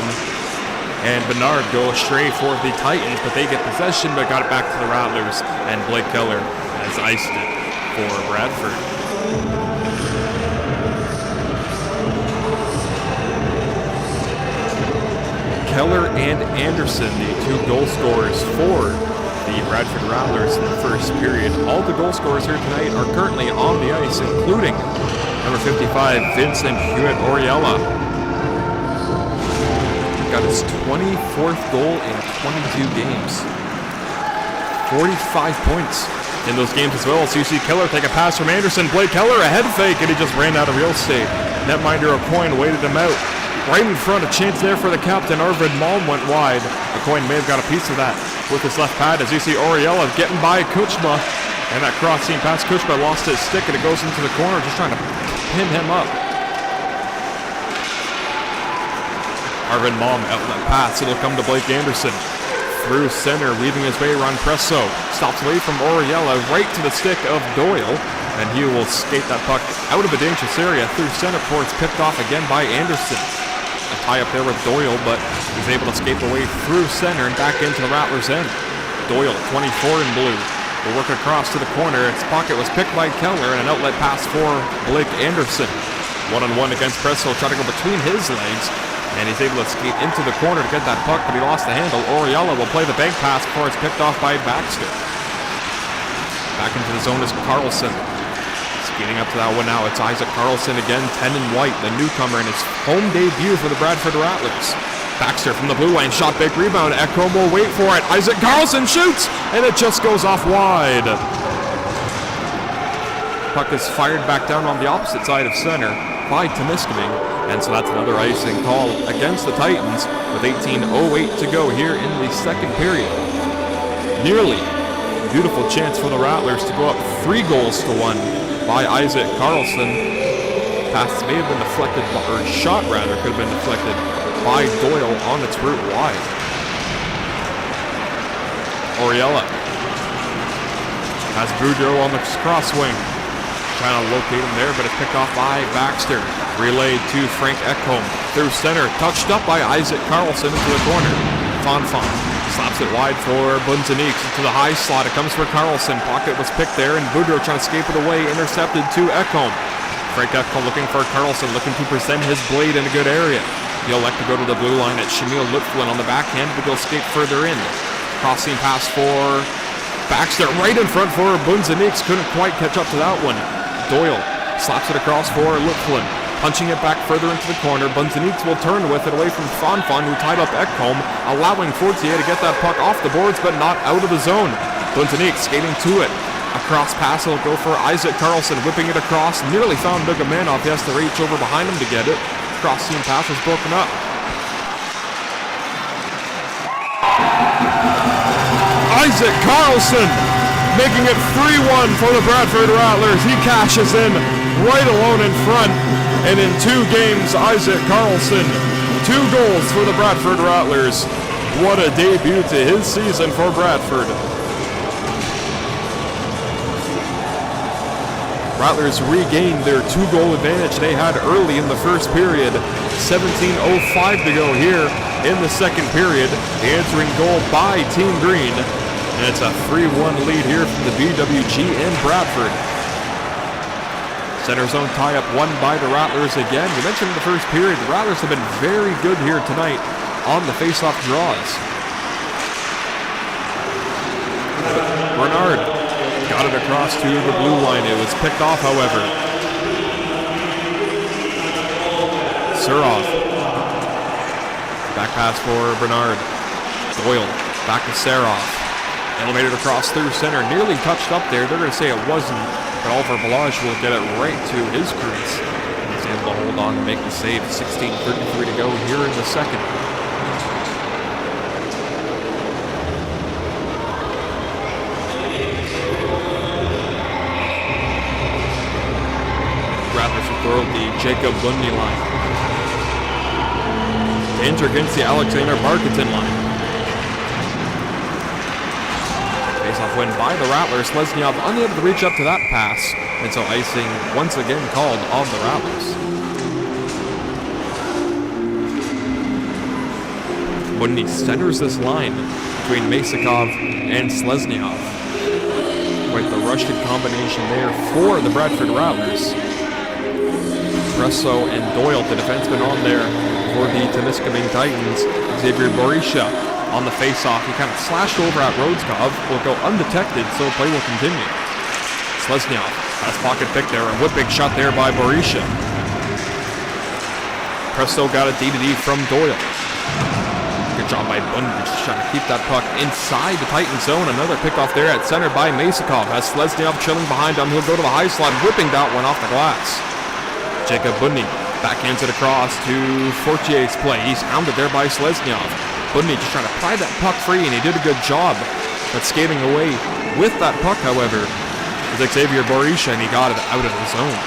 and Bernard go astray for the Titans, but they get possession, but got it back to the Rattlers, and Blake Keller has iced it for Bradford. Keller and Anderson, the two goal scorers for the Bradford Rattlers in the first period. All the goal scorers here tonight are currently on the ice, including number 55, Vincent Hewitt-Oriella. Got his 24th goal in 22 games. 45 points in those games as well. So you see Keller take a pass from Anderson. Blake Keller, a head fake, and he just ran out of real estate. Netminder O'Coin waited him out. Right in front, a chance there for the captain. Arvid Malm went wide. O'Coin may have got a piece of that with his left pad, as you see Oriella getting by Kuchma. And that cross-seam pass, Kuchma lost his stick, and it goes into the corner, just trying to pin him up. Arvid Malm, outlet pass. It'll come to Blake Anderson. Through center, weaving his way around Presso. Stops away from Oriella, right to the stick of Doyle. And he will skate that puck out of a dangerous area through center before it's picked off again by Anderson. A tie up there with Doyle, but he's able to escape away through center and back into the Rattlers' end. Doyle, 24 in blue, will work across to the corner. Its pocket was picked by Keller, and an outlet pass for Blake Anderson. One-on-one against Presso, trying to go between his legs, and he's able to skate into the corner to get that puck, but he lost the handle. Oriella will play the bank pass before it's picked off by Baxter. Back into the zone is Carlson. Skating up to that one now, it's Isaac Carlson again, 10 in white, the newcomer in his home debut for the Bradford Rattlers. Baxter from the blue line, shot, big rebound, Ekholm will wait for it. Isaac Carlson shoots, and it just goes off wide. Puck is fired back down on the opposite side of center by Temiscaming, and so that's another icing call against the Titans with 18:08 to go here in the second period. Nearly beautiful chance for the Rattlers to go up 3-1 by Isaac Carlson. Pass may have been deflected, or shot rather, could have been deflected by Doyle on its route wide. Oriella has Boudreau on the cross wing. Trying to locate him there, but it's picked off by Baxter. Relayed to Frank Ekholm. Through center, touched up by Isaac Carlson into the corner. Fonfon slaps it wide for Bunzaniks into the high slot. It comes for Carlson. Pocket was picked there, and Boudreau trying to escape it away. Intercepted to Ekholm. Frank Ekholm looking for Carlson, looking to present his blade in a good area. He'll elect to go to the blue line at Shamil Lutflin on the backhand, but he'll escape further in. Crossing pass for Baxter right in front for Bunzaniks. Couldn't quite catch up to that one. Doyle slaps it across for Lutflin. Punching it back further into the corner. Bunzaniks will turn with it away from Fonfon, who tied up Ekholm, allowing Fortier to get that puck off the boards, but not out of the zone. Bunzaniks skating to it. A cross pass will go for Isaac Carlson, whipping it across. Nearly found Nugamenov. He has to reach over behind him to get it. Cross-seam pass was broken up. Isaac Carlson making it 3-1 for the Bradford Rattlers. He cashes in right alone in front. And in 2 games, Isaac Carlson, 2 goals for the Bradford Rattlers. What a debut to his season for Bradford. Rattlers regained their 2-goal advantage they had early in the first period. 17:05 to go here in the second period. The answering goal by Team Green. And it's a 3-1 lead here from the BWG in Bradford. Center zone tie-up won by the Rattlers again. We mentioned in the first period, the Rattlers have been very good here tonight on the face-off draws. Bernard got it across to the blue line. It was picked off, however. Surov. Back pass for Bernard. Doyle back to Serov. Elevated across through center. Nearly touched up there. They're going to say it wasn't. But Oliver Balazs will get it right to his crease. He's able to hold on and make the save. 16:33 to go here in the second. Rattlers will throw the Jacob Bundy line. To enter against the Alexander Barkington line. Face-off win by the Rattlers. Lesniov unable to reach up to that pass, and so icing once again called on the Rattlers. Budny centers this line between Mesakov and Sleznyov. Quite the Russian combination there for the Bradford Rattlers. Presso and Doyle, the defenseman on there for the Temiscaming Titans. Xavier Borisha on the face-off. He kind of slashed over at Rodskov. Will go undetected, so play will continue. Sleznyov has pocket pick there. A whipping shot there by Borisha. Presso got a D-to-D from Doyle. Good job by Bundrich trying to keep that puck inside the Titan zone. Another pickoff there at center by Mesakov. Has Sleznyov chilling behind him. He'll go to the high slot, whipping that one off the glass. Jacob Budny backhands it across to Fortier's play. He's hounded there by Sleznyov. Budny just trying to pry that puck free, and he did a good job. But skating away with that puck, however, is Xavier Borisha, and he got it out of the zone.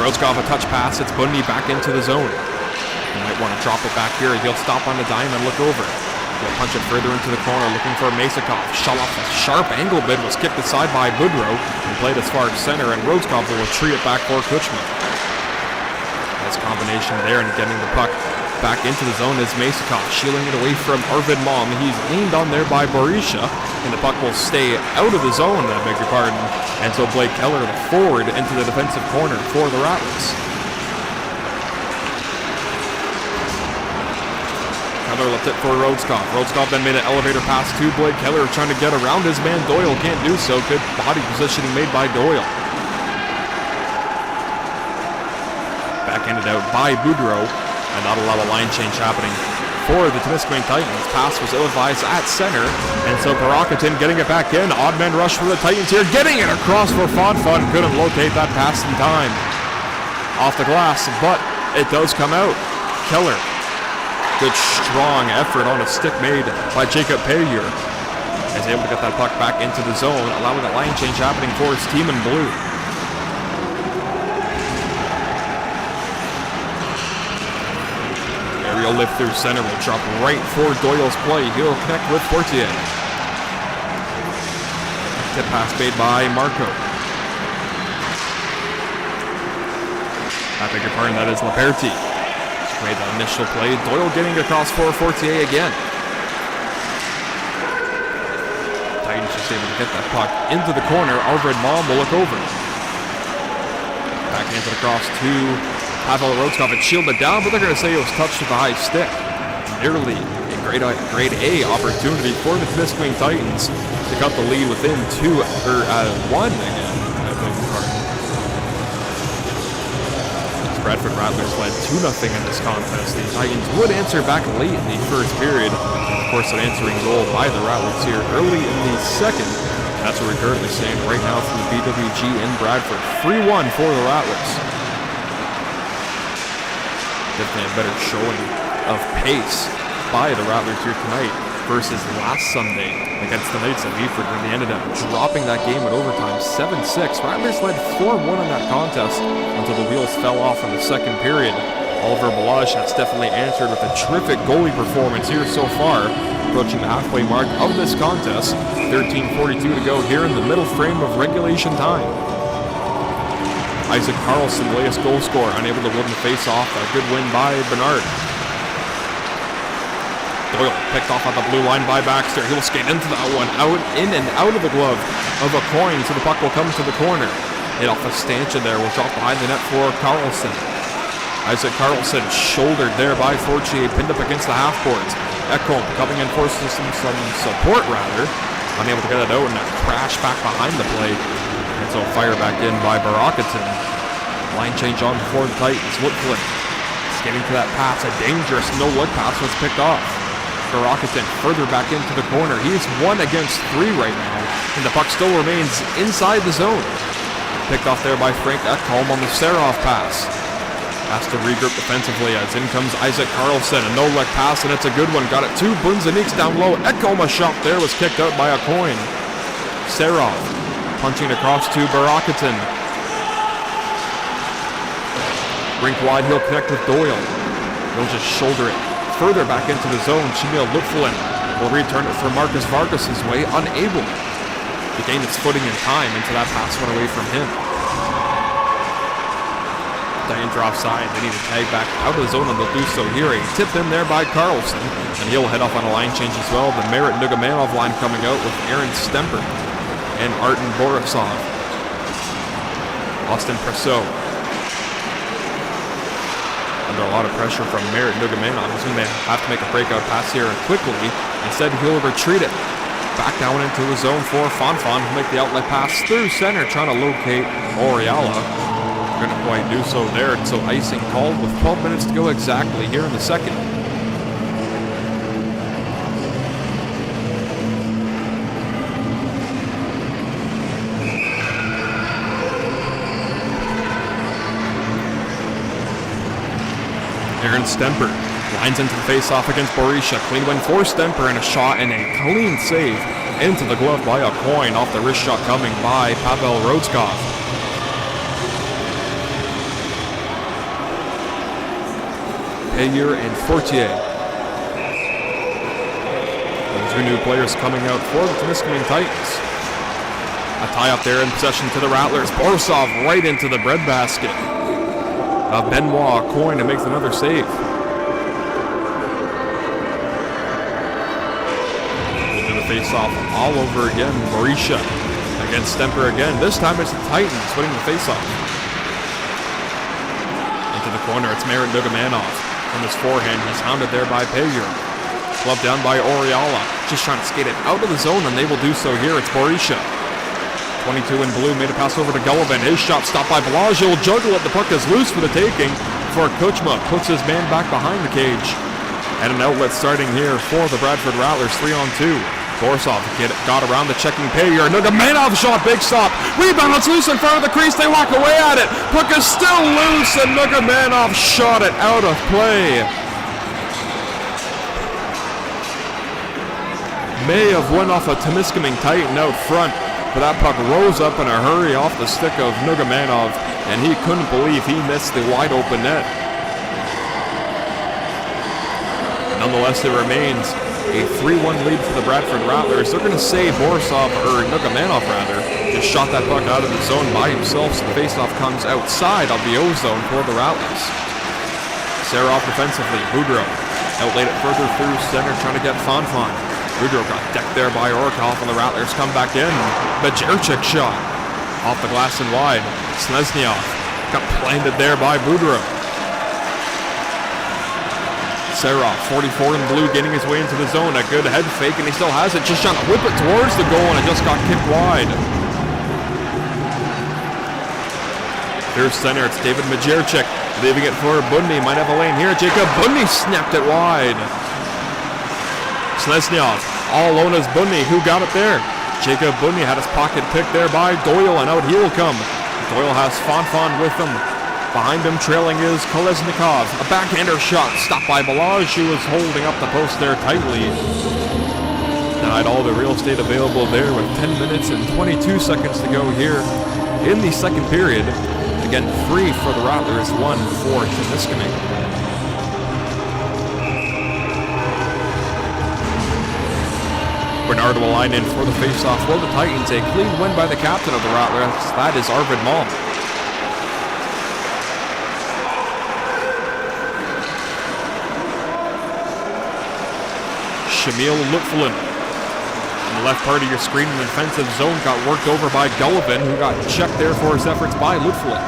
Rozkov a touch pass. It's Budny back into the zone. He might want to drop it back here. He'll stop on the dime and look over. He'll punch it further into the corner, looking for Mesakov. Shot off a sharp angle bid, was kicked aside by Boudreau and played as far as center, and Rozkov will retreat it back for Kutchman. Nice combination there, and getting the puck back into the zone is Mesakov, shielding it away from Arvid Malm. He's leaned on there by Borisha, and the puck will stay out of the zone, I beg your pardon. And so Blake Keller, the forward, into the defensive corner for the Rattlers. Keller left it for Rodskov. Rodskov then made an elevator pass to Blake Keller, trying to get around his man Doyle. Can't do so. Good body positioning made by Doyle. Backhanded out by Boudreau, and not allow a line change happening for the Temiscaming Titans. Pass was ill-advised at center, and so Barakatin getting it back in. Odd man rush for the Titans here, getting it across for Fon. Couldn't locate that pass in time. Off the glass, but it does come out. Keller. Good strong effort on a stick made by Jacob Payer. Is able to get that puck back into the zone, allowing a line change happening for his team in blue. Aerial lift through center will drop right for Doyle's play. He'll connect with Fortier. Tip pass made by Marco. I beg your pardon, that is Laperti. Made that initial play. Doyle getting across for Fortier again. Titans just able to get that puck into the corner. Alfred Malm will look over. Backhands it across to Pavel Rodskov. It's shielded down, but they're going to say it was touched with a high stick. Nearly a grade A opportunity for the Temiscaming Titans to cut the lead within one again. I beg your pardon. Bradford Rattlers led 2-0 in this contest. The Titans would answer back late in the first period. Of course, an answering goal by the Rattlers here early in the second. That's what we're currently seeing right now from the BWG in Bradford. 3-1 for the Rattlers. Definitely a better showing of pace by the Rattlers here tonight versus last Sunday against the Knights of Eford, when they ended up dropping that game at overtime 7-6. Rattlers led 4-1 in that contest until the wheels fell off in the second period. Oliver Balazs has definitely answered with a terrific goalie performance here so far, approaching the halfway mark of this contest. 13:42 to go here in the middle frame of regulation time. Isaac Carlson, latest goal scorer, unable to win the face-off. A good win by Bernard. Doyle picked off on the blue line by Baxter. He'll skate into that one, in and out of the glove of a coin, so the puck will come to the corner. Hit off a stanchion there, will drop behind the net for Carlson. Isaac Carlson shouldered there by Fortier, pinned up against the half boards. Ekholm coming in for some support rather. Unable to get it out, and a crash back behind the play. And so fire back in by Barakatin. Line change on for the Titans. Woodflip skating to that pass. A dangerous no-look pass was picked off. Barakatin further back into the corner. He's 1 against 3 right now, and the puck still remains inside the zone. Picked off there by Frank Ekholm on the Serov pass. Has to regroup defensively as in comes Isaac Carlson. A no-look pass, and it's a good one. Got it to Bunzaniks down low. Ekholm, a shot there, was kicked out by a coin. Serov punching across to Barakatin. Rink wide, he'll connect with Doyle. He'll just shoulder it further back into the zone. Shamil Lutflin will return it for Marcus Vargas' way, unable to gain its footing in time until that pass went away from him. Danger offside. They need to tag back out of the zone, and they'll do so here. A tip in there by Carlson, and he'll head off on a line change as well. The Merit Nugamanov line coming out with Aaron Stemper and Artem Borisov. Austin Presso under a lot of pressure from Merit Nugamanov. He's going to have to make a breakout pass here quickly. Instead, he'll retreat it back down into his zone for Fonfon. He'll make the outlet pass through center, trying to locate Oriala. Going to quite do so there. So icing called with 12 minutes to go exactly here in the second. Aaron Stemper lines into the face-off against Borisha. Clean win for Stemper, and a shot and a clean save into the glove by a coin off the wrist shot coming by Pavel Rodskov. Payer and Fortier. The two new players coming out for the Temiscaming Titans. A tie up there in possession to the Rattlers. Borisov right into the breadbasket. Benoit Coyne makes another save. We'll do the face-off all over again. Borisha against Stemper again. This time it's the Titans winning the face-off. Into the corner, it's Merit Nugamanov. From his forehand, he's hounded there by Payer. Clubbed down by Oriala. Just trying to skate it out of the zone, and they will do so here. It's Borisha. 22 in blue, made a pass over to Gullivan. His shot stopped by Bellagio. He'll juggle it. The puck is loose for the taking before Kuchma puts his man back behind the cage. And an outlet starting here for the Bradford Rattlers, 3-on-2. Borisov got around the checking Payer. Nugamanov shot, big stop. Rebound, it's loose in front of the crease. They walk away at it. Puck is still loose, and Nugamanov shot it out of play. May have went off a Temiscaming Titan out front, but that puck rose up in a hurry off the stick of Nugamanov, and he couldn't believe he missed the wide open net. Nonetheless, it remains a 3-1 lead for the Bradford Rattlers. They're going to say Borisov, or Nugamanov rather, just shot that puck out of the zone by himself, so the faceoff comes outside of the O-zone for the Rattlers. Serov defensively, Boudreau outlaid it further through center, trying to get Fonfon. Boudreau got decked there by Orkov, and the Rattlers come back in. Bajerchik shot off the glass and wide. Sneznyov got planted there by Boudreau. Serov, 44 in blue, getting his way into the zone. A good head fake, and he still has it. Just trying to whip it towards the goal, and it just got kicked wide. Here's center. It's David Bajerchik leaving it for Budny. Might have a lane here. Jacob Budny snapped it wide. Sneznyov all alone as Budny. Who got it there? Jacob Budny had his pocket picked there by Doyle, and out he will come. Doyle has Fonfon with him. Behind him, trailing is Kolesnikov. A backhander shot stopped by Balazs, who was holding up the post there tightly. Denied all the real estate available there with 10 minutes and 22 seconds to go here in the second period. Again, 3 for the Rattlers, 1 for Temiscaming. Bernard will line in for the faceoff for the Titans. A clean win by the captain of the Rattlers. That is Arvid Malm. Shamil Lutflin. On the left part of your screen, in the defensive zone, got worked over by Gullivan, who got checked there for his efforts by Lutflin.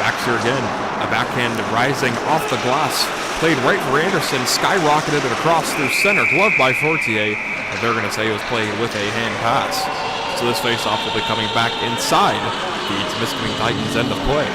Baxter again. A backhand rising off the glass. Played right for Anderson, skyrocketed it across through center, gloved by Fortier. And they're going to say it was played with a hand pass. So this faceoff will be coming back inside the Temiscaming Titans' end of play.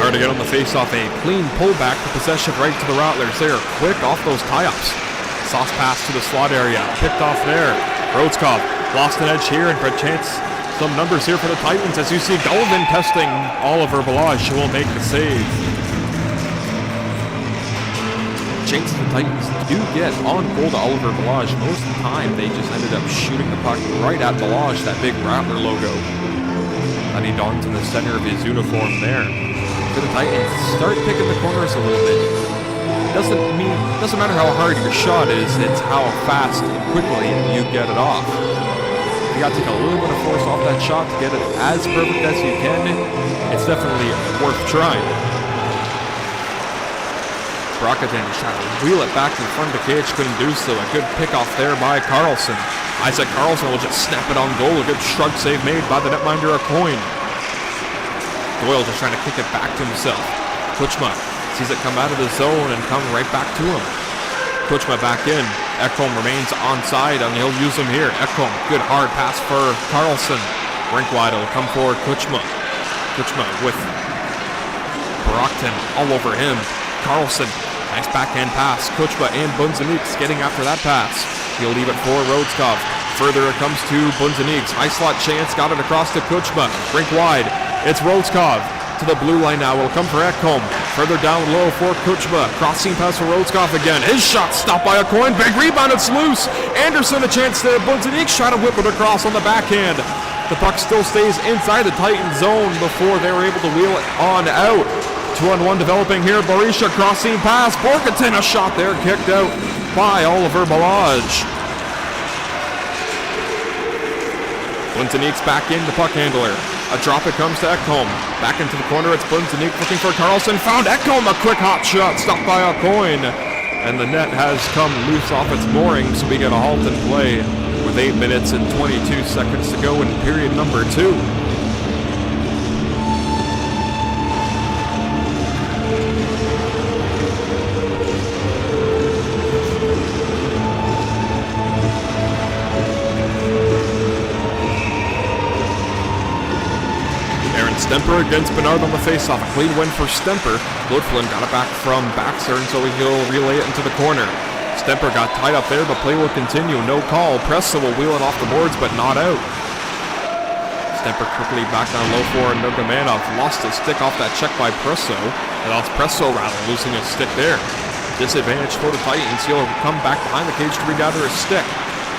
To get on the face-off, a clean pullback to possession right to the Rattlers. They are quick off those tie-ups. Sauce pass to the slot area, picked off there. Rodskov lost an edge here, and for a chance, some numbers here for the Titans as you see Gullivan testing Oliver Balazs, who will make the save. chances the Titans do get on goal to Oliver Balaj. Most of the time, they just ended up shooting the puck right at Balaj, that big Rattler logo that he dons in the center of his uniform there. For the Titans, start picking the corners a little bit. Doesn't matter how hard your shot is, it's how fast and quickly you get it off. You got to take a little bit of force off that shot to get it as perfect as you can. It's definitely worth trying. Brockton is trying to wheel it back to the front of the cage, couldn't do so. A good pickoff there by Carlson. Isaac Carlson will just snap it on goal. A good shrug save made by the netminder, a coin. Doyle just trying to kick it back to himself. Kuchma sees it come out of the zone and come right back to him. Kuchma back in. Ekholm remains onside and he'll use him here. Ekholm, good hard pass for Carlson. Rinkwide will come forward. Kuchma with Brockton all over him. Carlson, nice backhand pass. Kuchma and Bunzeniks getting after that pass. He'll leave it for Rodskov. Further it comes to Bunzeniks. High slot chance, got it across to Kuchma. Rink wide. It's Rodskov. To the blue line now, will come for Ekholm. Further down low for Kuchma. Crossing pass for Rodskov again. His shot stopped by a coin. Big rebound, it's loose. Anderson a chance there. Bunzeniks trying to whip it across on the backhand. The puck still stays inside the Titan zone before they were able to wheel it on out. 2-on-1 developing here. Barisha crossing pass. Borkatin a shot there, kicked out by Oliver Balaj. Bunzeniks back in the puck handler. A drop, it comes to Ekholm. Back into the corner, it's Bunzenik looking for Carlson. Found Ekholm, a quick hot shot, stopped by a coin. And the net has come loose off its mooring, so we get a halt in play with 8 minutes and 22 seconds to go in period number 2. Stemper against Bernard on the faceoff. A clean win for Stemper. Ludflin got it back from Baxter, and so he'll relay it into the corner. Stemper got tied up there, but play will continue. No call. Presso will wheel it off the boards, but not out. Stemper quickly back down low for Nurgamanov. Lost his stick off that check by Presso. And that's Presso rattle, losing his stick there. Disadvantage for the Titans. He'll come back behind the cage to regather his stick.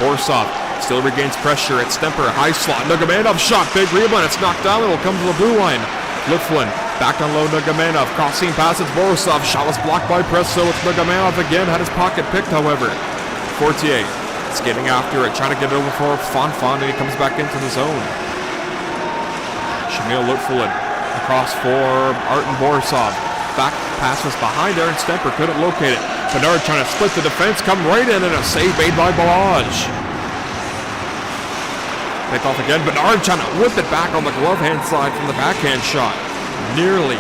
Borisov still regains pressure at Stemper. High slot. Nurgamanov shot. Big rebound. It's knocked down. It will come to the blue line. Liflin back on low. Nurgamanov. Crossing pass. It's Borisov. Shot was blocked by Presso. It's Nurgamanov again. Had his pocket picked, however. Fortier is getting after it. Trying to get it over for Fonfon. And he comes back into the zone. Shamil Lutflin across for Arten Borisov. Back pass was behind there, and Stemper couldn't locate it. Bernard trying to split the defense. Come right in, and a save made by Balaj. Pick off again. Bernard trying to whip it back on the glove hand side from the backhand shot. Nearly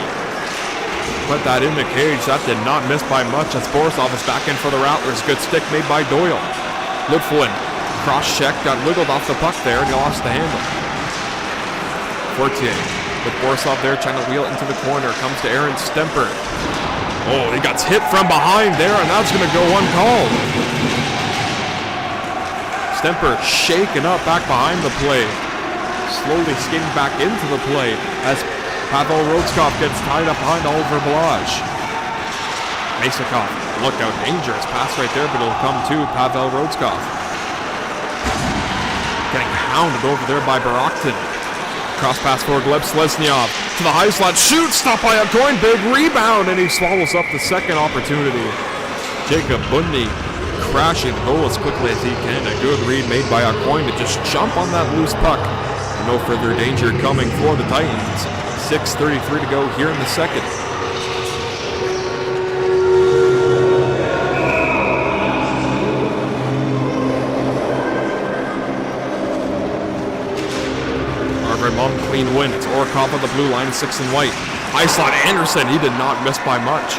put that in the cage. That did not miss by much. As Borisov is back in for the Rattlers. Good stick made by Doyle. Ludflin cross check, got wiggled off the puck there, and he lost the handle. Fortier with Borisov there trying to wheel it into the corner. Comes to Aaron Stemper. Oh, he got hit from behind there, and that's going to go uncalled. Stemper shaken up back behind the play. Slowly skating back into the play as Pavel Rodskov gets tied up behind Oliver Balaj. Masakov, look out, dangerous pass right there, but it'll come to Pavel Rodskov. Getting hounded over there by Baraktin. Cross pass for Gleb Slesnyov to the high slot, shoot, stopped by a coin, big rebound, and he swallows up the second opportunity. Jacob Bundy crashing the goal as quickly as he can. A good read made by a coin to just jump on that loose puck. And no further danger coming for the Titans. 6:33 to go here in the second. Mom clean win. It's Orkov on the blue line, 6 and white. High slot Anderson, he did not miss by much.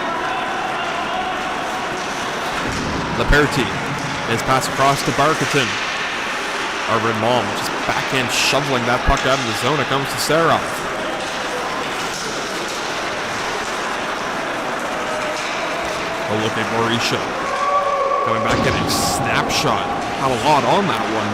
Laperti is passed across to Barkerton. Arvid Malm just backhand shoveling that puck out of the zone. It comes to Sarov. A look at Mauritia. Coming back, getting a snapshot. Had a lot on that one.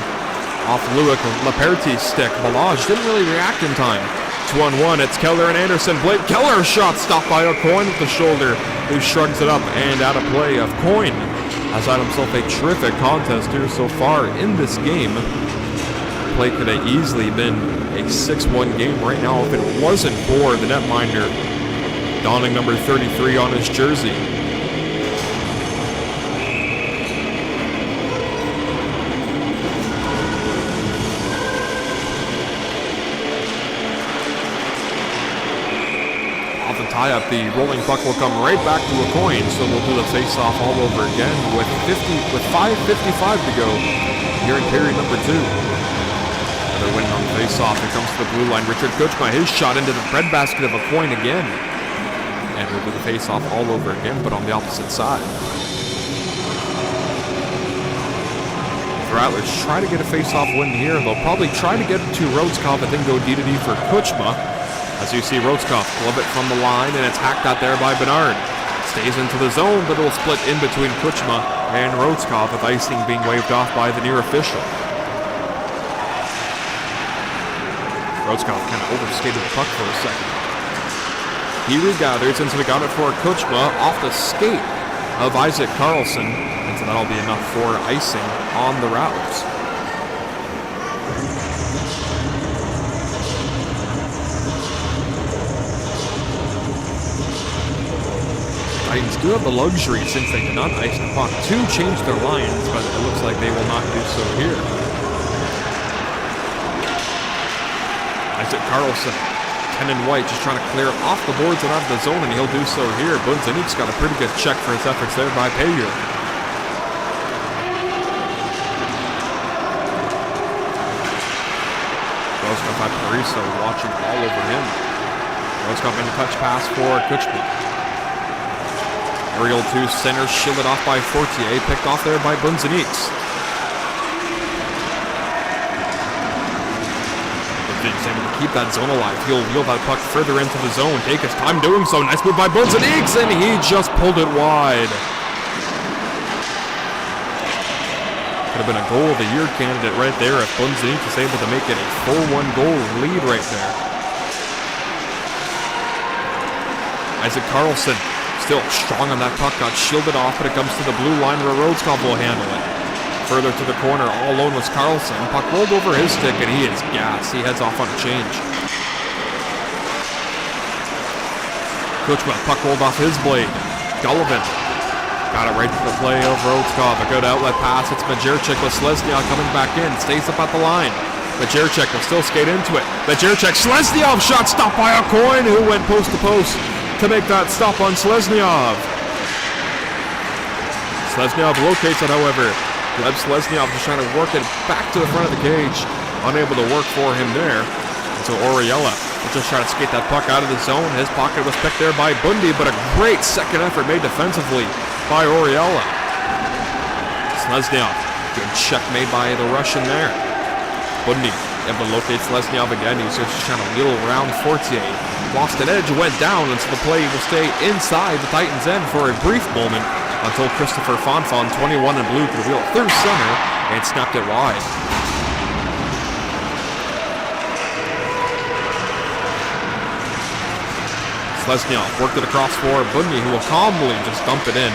Off Luik Laperti's stick. Balaj didn't really react in time. 2-on-1, it's Keller and Anderson. Blake Keller shot stopped by O'Coin with the shoulder, who shrugs it up and out of play. O'Coin has had himself a terrific contest here so far in this game. Play could have easily been a 6-1 game right now if it wasn't for the netminder donning number 33 on his jersey. Off the tie-up, the rolling puck will come right back to O'Coin, so we'll do the face-off all over again with 5:55 to go here in period number 2. Another win on the face-off. It comes to the blue line. Richard Kuchma, his shot into the breadbasket of O'Coin again. And we'll do the face-off all over again, but on the opposite side. The Rattlers try to get a face-off win here. They'll probably try to get it to Rotskov and then go D-to-D for Kuchma. As you see, Rotskov glove it from the line, and it's hacked out there by Bernard. Stays into the zone, but it'll split in between Kuchma and Rotskov, with icing being waved off by the near official. Rotskov kind of overskated the puck for a second. He regathers, and so we got it for Kuchma off the skate of Isaac Carlson, and so that'll be enough for icing on the Rattlers. Titans do have the luxury, since they did not ice the puck, to change their lines, but it looks like they will not do so here. Isaac Carlson, Kenan White just trying to clear off the boards and out of the zone, and he'll do so here. Bunzanik's got a pretty good check for his efforts there by Payer. Roscoff had Parisa watching all over him. Roscoff in a touch pass for Kuchma. Aerial to center, shielded off by Fortier, picked off there by Bunzaniks. He's able to keep that zone alive. He'll wheel that puck further into the zone, take his time doing so. Nice move by Bunzaniks, and he just pulled it wide. Could have been a goal of the year candidate right there if Bunzaniks is able to make it a 4-1 goal lead right there. Isaac Carlson still strong on that puck, got shielded off, but it comes to the blue line where Rotskov will handle it. Further to the corner, all alone was Carlson. Puck rolled over his stick, and he is gassed. He heads off on a change. Kuchma, puck rolled off his blade. Gullivan got it right to the play of Rotskov. A good outlet pass. It's Majerchik with Slesnyov coming back in. Stays up at the line. Majerchik will still skate into it. Majerchik, Slesnyov shot stopped by O'Coin, who went post to post to make that stop on Slesnyov. Slesnyov locates it, however. Gleb Slesnyov just trying to work it back to the front of the cage. Unable to work for him there. And so Oriella will just try to skate that puck out of the zone. His pocket was picked there by Bundy, but a great second effort made defensively by Oriella. Slesnyov, good check made by the Russian there. Bundy able to locate Slesnyov again. He's just trying to wheel around Fortier. Lost an edge, went down, and so the play will stay inside the Titans' end for a brief moment, until Christopher Fonfon, 21 in blue, could wheel through center and snapped it wide. Slesnyov worked it across for Bundy, who will calmly just dump it in.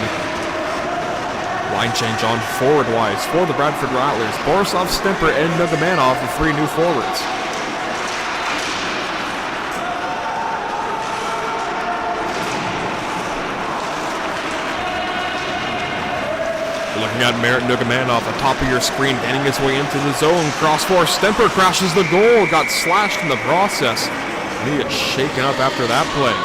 Line change on forward-wise for the Bradford Rattlers. Borisov, Stemper, and Nugamanov, the 3 new forwards. Looking at Merritt Nugamanov, the top of your screen, getting his way into the zone. Cross for Stemper, crashes the goal, got slashed in the process. And he gets shaken up after that play.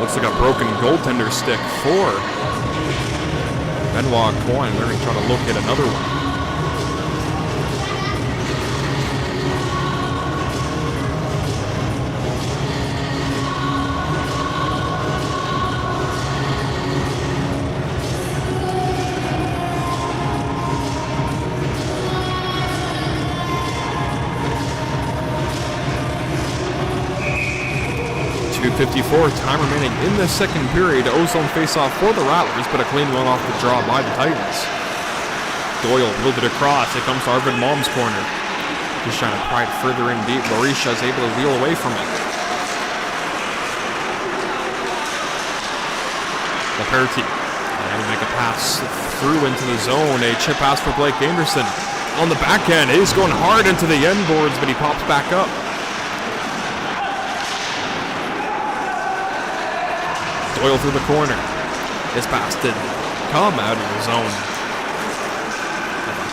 Looks like a broken goaltender stick for Benoit Coyne. They're going to try to locate another one. 2:54, time remaining in the second period. Ozone face-off for the Rattlers, but a clean one off the draw by the Titans. Doyle wheeled it across. It comes to Arvid Malm's corner. He's trying to pry it further in deep. Barisha is able to wheel away from it. Laperti able to make a pass through into the zone. A chip pass for Blake Anderson. On the back end, he's going hard into the end boards, but he pops back up. Doyle through the corner. His pass didn't come out of the zone.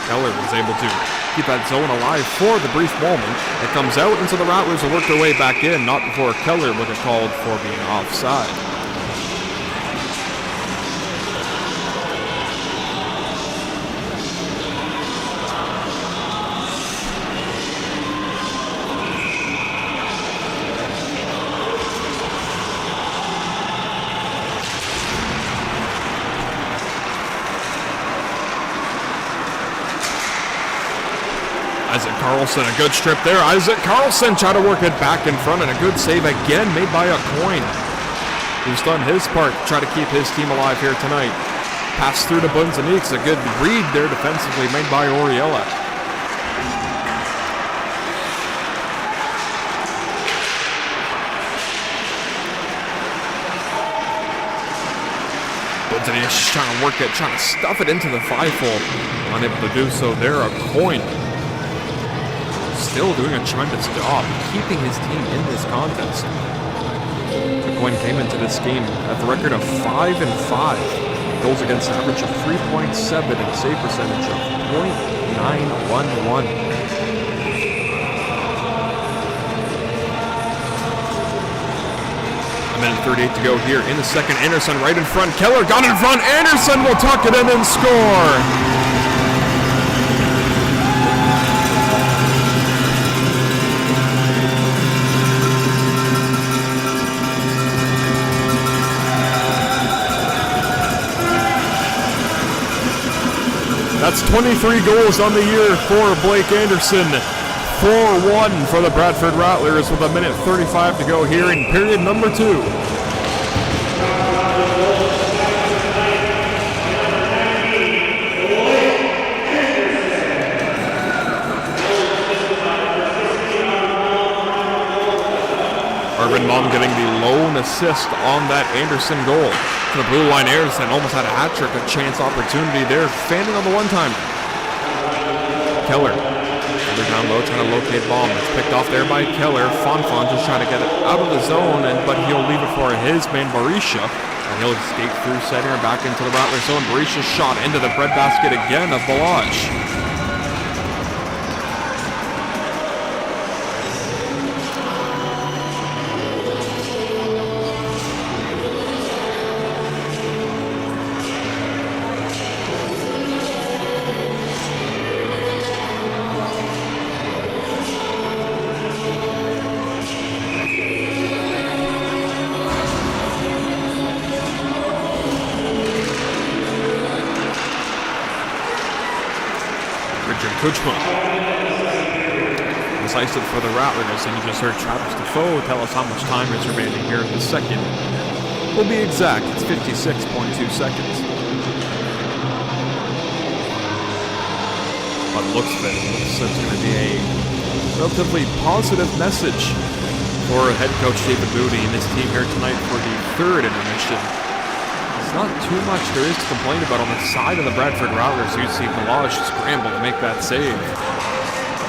Keller was able to keep that zone alive for the brief moment. It comes out, and so the Rattlers will work their way back in, not before Keller would get called for being offside. Isaac Carlson, a good strip there. Isaac Carlson tried to work it back in front, and a good save again made by a coin. He's done his part to try to keep his team alive here tonight. Pass through to Bunzaniks, a good read there defensively made by Oriella. Bunzaniks trying to work it, trying to stuff it into the 5-hole. Unable to do so there, a coin. Still doing a tremendous job keeping his team in this contest. The coin came into this game at the record of 5-5. Goals against average of 3.7 and a save percentage of .911. A minute 38 to go here in the second. Anderson right in front. Keller got in front. Anderson will tuck it in and score. That's 23 goals on the year for Blake Anderson. 4-1 for the Bradford Rattlers with a minute 35 to go here in period number 2. Arvid Malm getting the lone assist on that Anderson goal. To the blue line, Anderson almost had a hat trick, a chance opportunity there, fanning on the one-timer. Keller, underground low, trying to locate Malm. It's picked off there by Keller. Fonfon just trying to get it out of the zone, but he'll leave it for his man Barisha. And he'll escape through center and back into the Rattler zone. Barisha's shot into the breadbasket again of Balazs. Kuchma. Decisive for the Rattlers, and you just heard Travis Defoe tell us how much time is remaining here in the second. We'll be exact, it's 56.2 seconds. But looks like it's going to be a relatively positive message for head coach David Moody and his team here tonight for the third intermission. Not too much there is to complain about on the side of the Bradford Rattlers. You see Balazs scramble to make that save.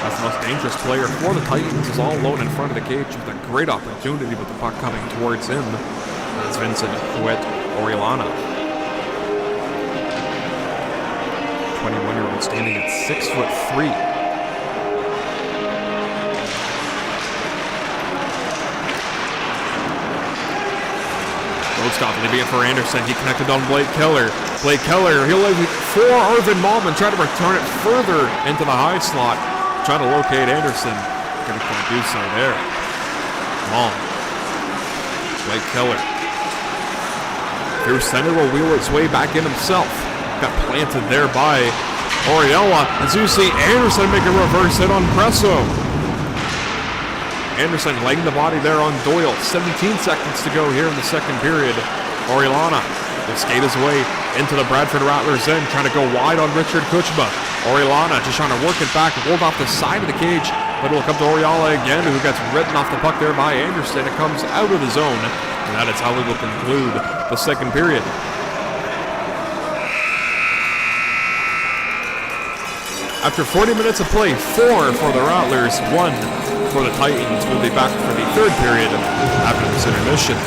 That's the most dangerous player for the Titans. Is all alone in front of the cage with a great opportunity with the puck coming towards him. That's Vincent Huet Orellana. 21-year-old standing at 6'3". Scott leaving it for Anderson. He connected on Blake Keller. Blake Keller, he'll leave it for Arvid Malm and try to return it further into the high slot. Trying to locate Anderson. Gonna do so there. Malm. Blake Keller. Through center will wheel its way back in himself. Got planted there by Oriella. As you see Anderson make a reverse hit on Presso. Anderson laying the body there on Doyle. 17 seconds to go here in the second period. Orellana will skate his way into the Bradford Rattlers then, trying to go wide on Richard Kuchma. Orellana just trying to work it back, rolled off the side of the cage, but it'll come to Oriala again, who gets written off the puck there by Anderson. It comes out of the zone, and that is how we will conclude the second period. After 40 minutes of play, 4 for the Rattlers, 1 for the Titans. We'll be back for the third period after this intermission.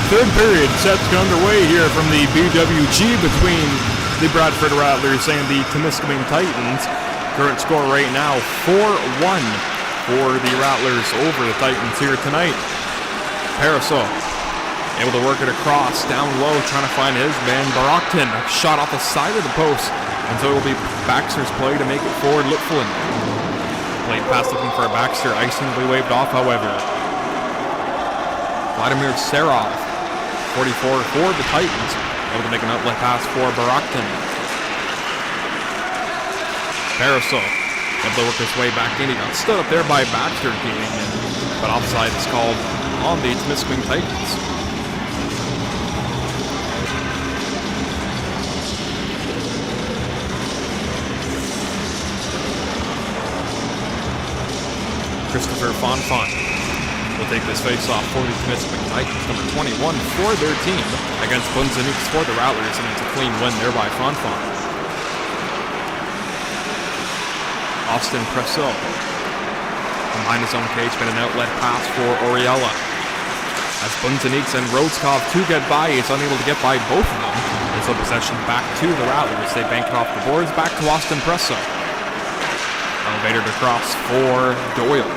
Third period set to get underway here from the BWG between the Bradford Rattlers and the Temiscaming Titans. Current score right now, 4-1 for the Rattlers over the Titans here tonight. Parasol able to work it across, down low, trying to find his man, Barakton. Shot off the side of the post, and so it will be Baxter's play to make it forward. Lutflin played pass looking for a Baxter. Icing will be waved off, however. Vladimir Serov, 44 for the Titans, able to make an outlet pass for Barakton. Parasol able to work his way back in. He got stood up there by Baxter getting in, but offside is called on the Temiscaming Titans. Christopher Fonfon will take this face-off for the Temiscaming Titans, number 21 for their team, against Bunzaniks for the Rattlers, and it's a clean win there by Fonfon. Austin Presso behind his own cage, been an outlet pass for Oriella. As Bunzaniks and Rodskov to get by, he's unable to get by both of them. And so possession back to the Rattlers. They bank it off the boards, back to Austin Presso. Elevated across for Doyle.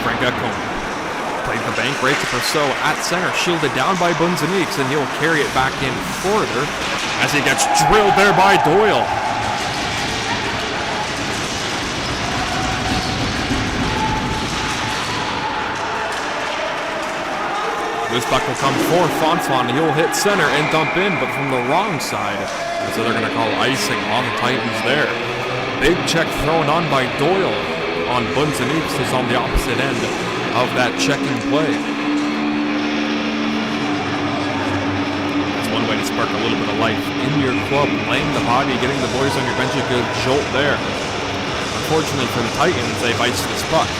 Frank Ekholm played the bank right to Presso at center, shielded down by Bunzaniks, and he'll carry it back in further as he gets drilled there by Doyle. This puck will come for Fonfon. He'll hit center and dump in, but from the wrong side. And so they're going to call icing on the Titans there. Big check thrown on by Doyle on Bunzaniks, who's on the opposite end of that checking play. That's one way to spark a little bit of life in your club. Laying the body, getting the boys on your bench a good jolt there. Unfortunately for the Titans, they've iced this puck.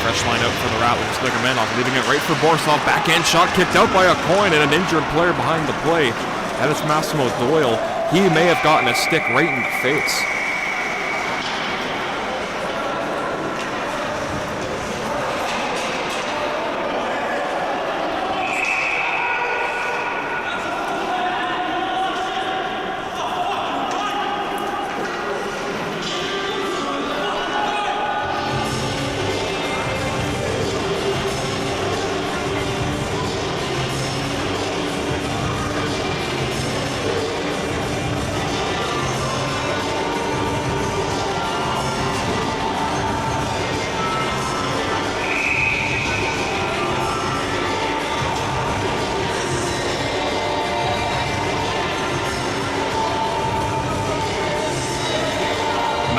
Fresh line out for the Rattlers. Ligermanov leaving it right for Borsov. Backhand shot kicked out by a coin, and an injured player behind the play. That is Massimo Doyle. He may have gotten a stick right in the face.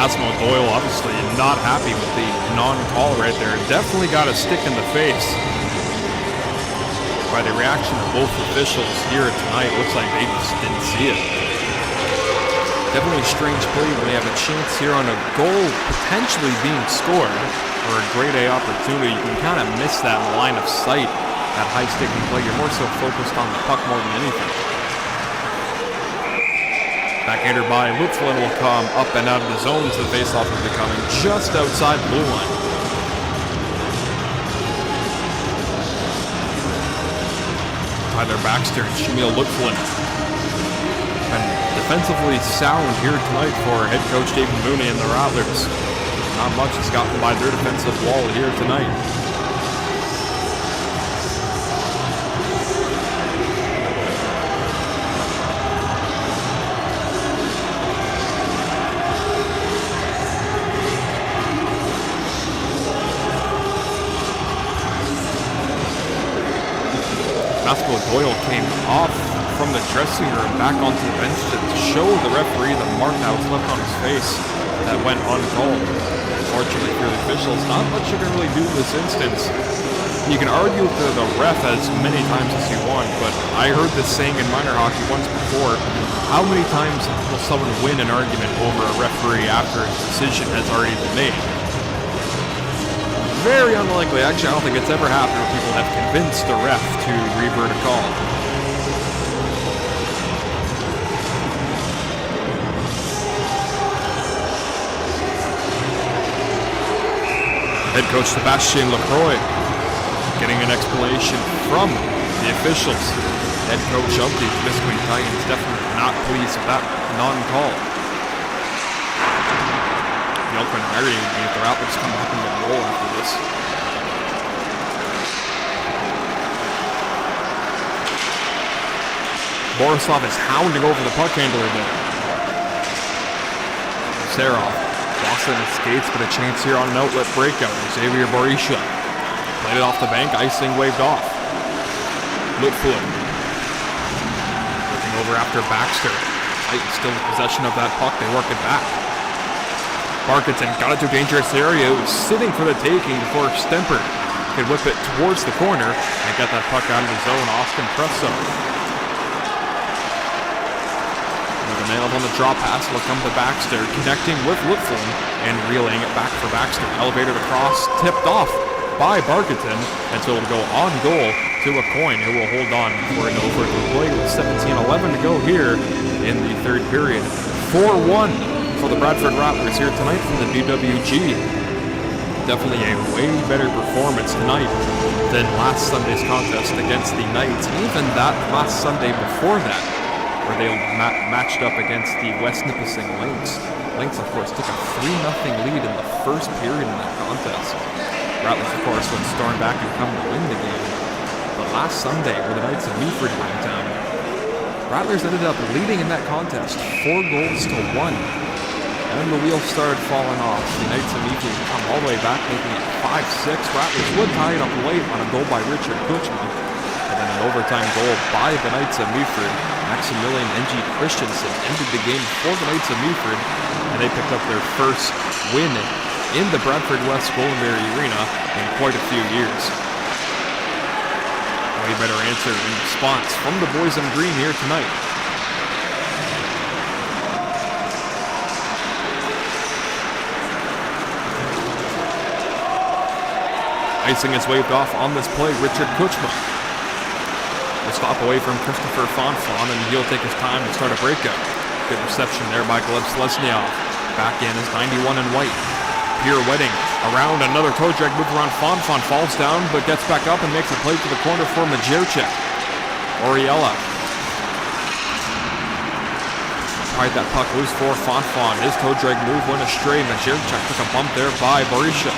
Massimo Doyle obviously not happy with the non-call right there. Definitely got a stick in the face by the reaction of both officials here tonight. Looks like they just didn't see it. Definitely a strange play when they have a chance here on a goal potentially being scored or a grade A opportunity. You can kind of miss that line of sight, that high sticking play. You're more so focused on the puck more than anything. Backhander by Lutflin will come up and out of the zone, so the faceoff will be coming just outside the blue line. Tyler Baxter and Shamil Lutflin. And defensively sound here tonight for head coach David Mooney and the Rattlers. Not much has gotten by their defensive wall here tonight. Massimo Doyle came off from the dressing room back onto the bench to show the referee the mark that was left on his face that went uncalled. Unfortunately for the officials, not much you can really do in this instance. You can argue with the ref as many times as you want, but I heard this saying in minor hockey once before: how many times will someone win an argument over a referee after his decision has already been made? Very unlikely. Actually, I don't think it's ever happened where people have convinced the ref to revert a call. Head coach Sebastian Lacroix getting an explanation from the officials. Head coach of the Temiscaming Titans definitely not pleased with that non-call. The ultimate irony would be if the Rattlers come up in the roll after this. Borislav is hounding over the puck handler there. Serov lost it in skates, but a chance here on an outlet breakout. Xavier Borisha played it off the bank, icing waved off. Lutflin looking over after Baxter. Titans still in possession of that puck, they work it back. Barkington got it to a dangerous area. It was sitting for the taking before Stemper could whip it towards the corner and get that puck out of the zone. Austin Presso. With a nailed on the draw pass, will come to Baxter, connecting with Lutflin and relaying it back for Baxter. Elevated across, tipped off by Barkington, and so it'll go on goal to a coin who will hold on for an over the play with 17:11 to go here in the third period. 4-1 for the Bradford Rattlers here tonight from the BWG. Definitely a way better performance tonight than last Sunday's contest against the Knights, and even that last Sunday before that, where they matched up against the West Nipissing Lynx. Lynx, of course, took a 3-0 lead in the first period in that contest. Rattlers, of course, went storm back and come to win the game. But last Sunday, where the Knights of Meaford were in town, Rattlers ended up leading in that contest 4-1. And then the wheels started falling off. The Knights of Meaford come all the way back, making it 5-6. Rattlers would tie it up late on a goal by Richard Kuchman. And then an overtime goal by the Knights of Meaford. Maximilian N.G. Christensen ended the game for the Knights of Meaford, and they picked up their first win in the Bradford West Goldenberry Arena in quite a few years. Way better answer and response from the boys in green here tonight. Icing is waved off on this play, Richard Kuchman. A stop away from Christopher Fonfon, and he'll take his time to start a breakout. Good reception there by Gleb Slesnyov. Back in is 91 in white. Pierre Wedding around another toe drag move around Fonfon, falls down but gets back up and makes a play to the corner for Majerchek. Oriella tried that puck loose for Fonfon. His toe drag move went astray. Majerchek took a bump there by Borisha.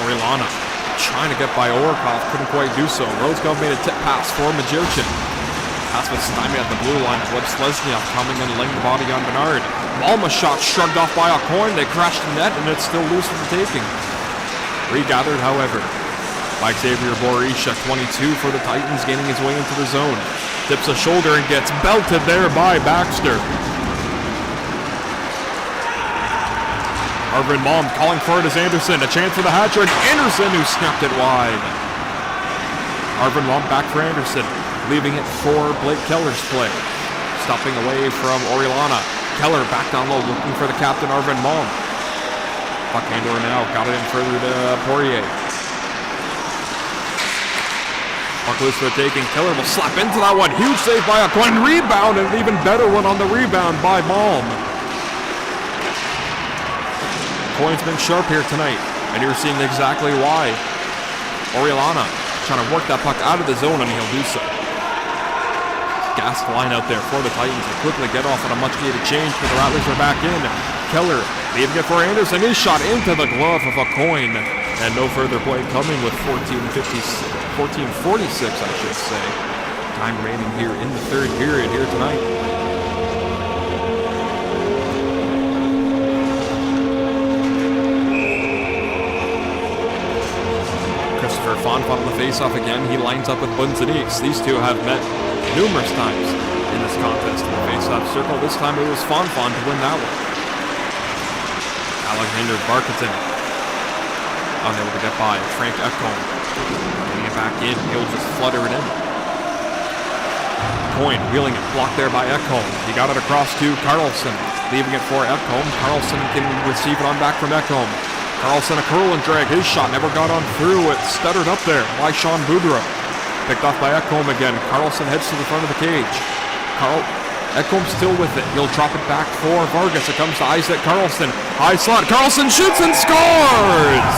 Orellana trying to get by Orikov, couldn't quite do so. Rosegov made a tip pass for Majerchik. Pass was stymied at the blue line. Gleb Slesnyov coming and laying the body on Bernard. Malma shot shrugged off by Aucoin. They crashed the net and it's still loose for the taking. Regathered, however, by Xavier Borisha, 22 for the Titans, gaining his way into the zone. Dips a shoulder and gets belted there by Baxter. Arvin Malm calling for it as Anderson. A chance for the hat trick. Anderson who snapped it wide. Arvin Malm back for Anderson, leaving it for Blake Keller's play. Stopping away from Orellana. Keller back down low, looking for the captain, Arvin Malm. Puck handler now, got it in further to Poirier. Puck loose for the taking. Keller will slap into that one. Huge save by Aucoin. Rebound, and an even better one on the rebound by Malm. Coin's been sharp here tonight, and you're seeing exactly why. Orellana trying to work that puck out of the zone, and he'll do so. Gassed line out there for the Titans to quickly get off on a much-needed change, but the Rattlers are back in. Keller leaving it for Anderson. His shot into the glove of Aucoin, and no further play coming with 14:46, I should say. Time remaining here in the third period here tonight. Fonfon on the face-off again. He lines up with Bunzaniks. These two have met numerous times in this contest in the face-off circle. This time it was Fonfon to win that one. Alexander Barkington unable to get by. Frank Ekholm getting it back in. He'll just flutter it in. Coin wheeling it, blocked there by Ekholm. He got it across to Carlson, leaving it for Ekholm. Carlson can receive it on back from Ekholm. Carlson a curl and drag. His shot never got on through. It stuttered up there by Sean Boudreau. Picked off by Ekholm again. Carlson heads to the front of the cage. Ekholm still with it. He'll drop it back for Vargas. It comes to Isaac Carlson. High slot. Carlson shoots and scores!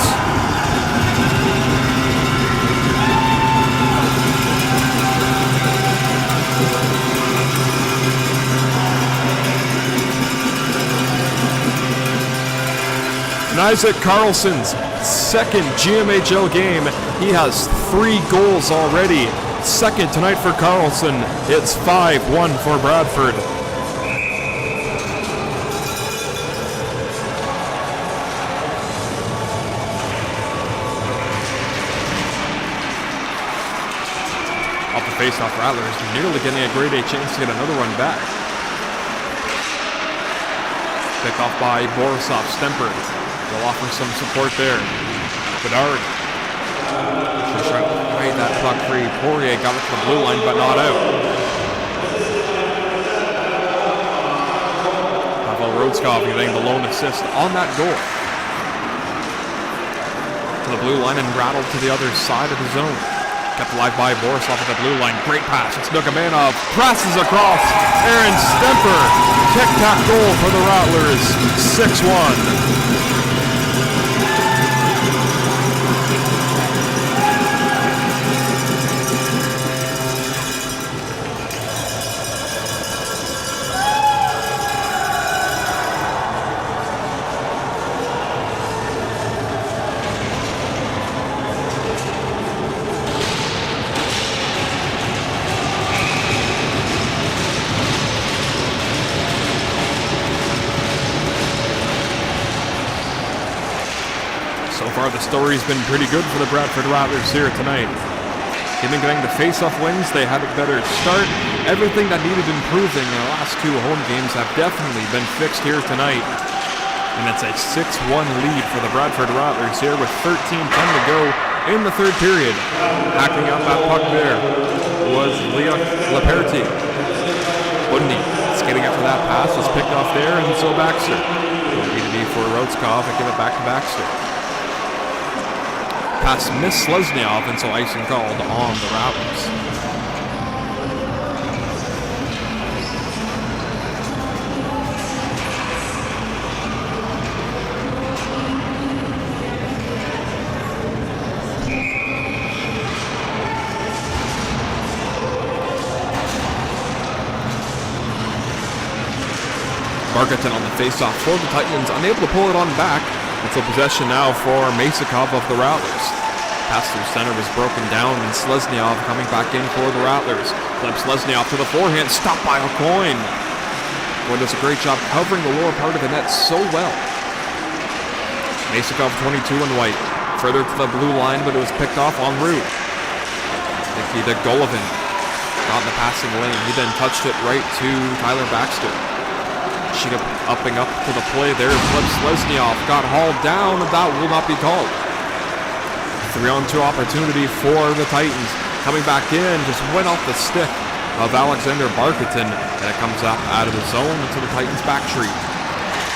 And Isaac Carlson's second GMHL game. He has 3 goals already. Second tonight for Carlson. It's 5-1 for Bradford. Off the face-off, Rattlers nearly getting a grade A chance to get another run back. Picked off by Borisov. Stemper will offer some support there. Bedard. Just trying to play that puck free. Poirier got it to the blue line, but not out. Pavel Rodskov getting the lone assist on that goal. To the blue line and rattled to the other side of the zone. Kept alive by Borisov at the blue line. Great pass. It's Nugamanov. Presses across. Aaron Stemper. Tic-tac goal for the Rattlers. 6-1. So far, the story's been pretty good for the Bradford Rattlers here tonight. Getting the face-off wins, they had a better start. Everything that needed improving in the last 2 home games have definitely been fixed here tonight. And it's a 6-1 lead for the Bradford Rattlers here with 13:10 to go in the third period. Hacking out that puck there was Leon Laperti. Bundy skating after that pass was picked off there, and so Baxter. B2B for Rodskov and give it back to Baxter. Pass missed Lesniov, and so icing called on the Rattlers. Barkerton on the face-off for the Titans, unable to pull it on back. It's a possession now for Masakov of the Rattlers. Pass through center was broken down, and Selesnyov coming back in for the Rattlers. Flips Selesnyov to the forehand, stopped by O'Coin. Boy does a great job covering the lower part of the net so well. Masakov 22 and white. Further to the blue line, but it was picked off en route. Nikita Golovin got in the passing lane. He then touched it right to Tyler Baxter. She upping up to the play there. Flips Lesniov, got hauled down, and that will not be called. 3-on-2 opportunity for the Titans. Coming back in, just went off the stick of Alexander Barkerton, and it comes out of the zone into the Titans' back retreat.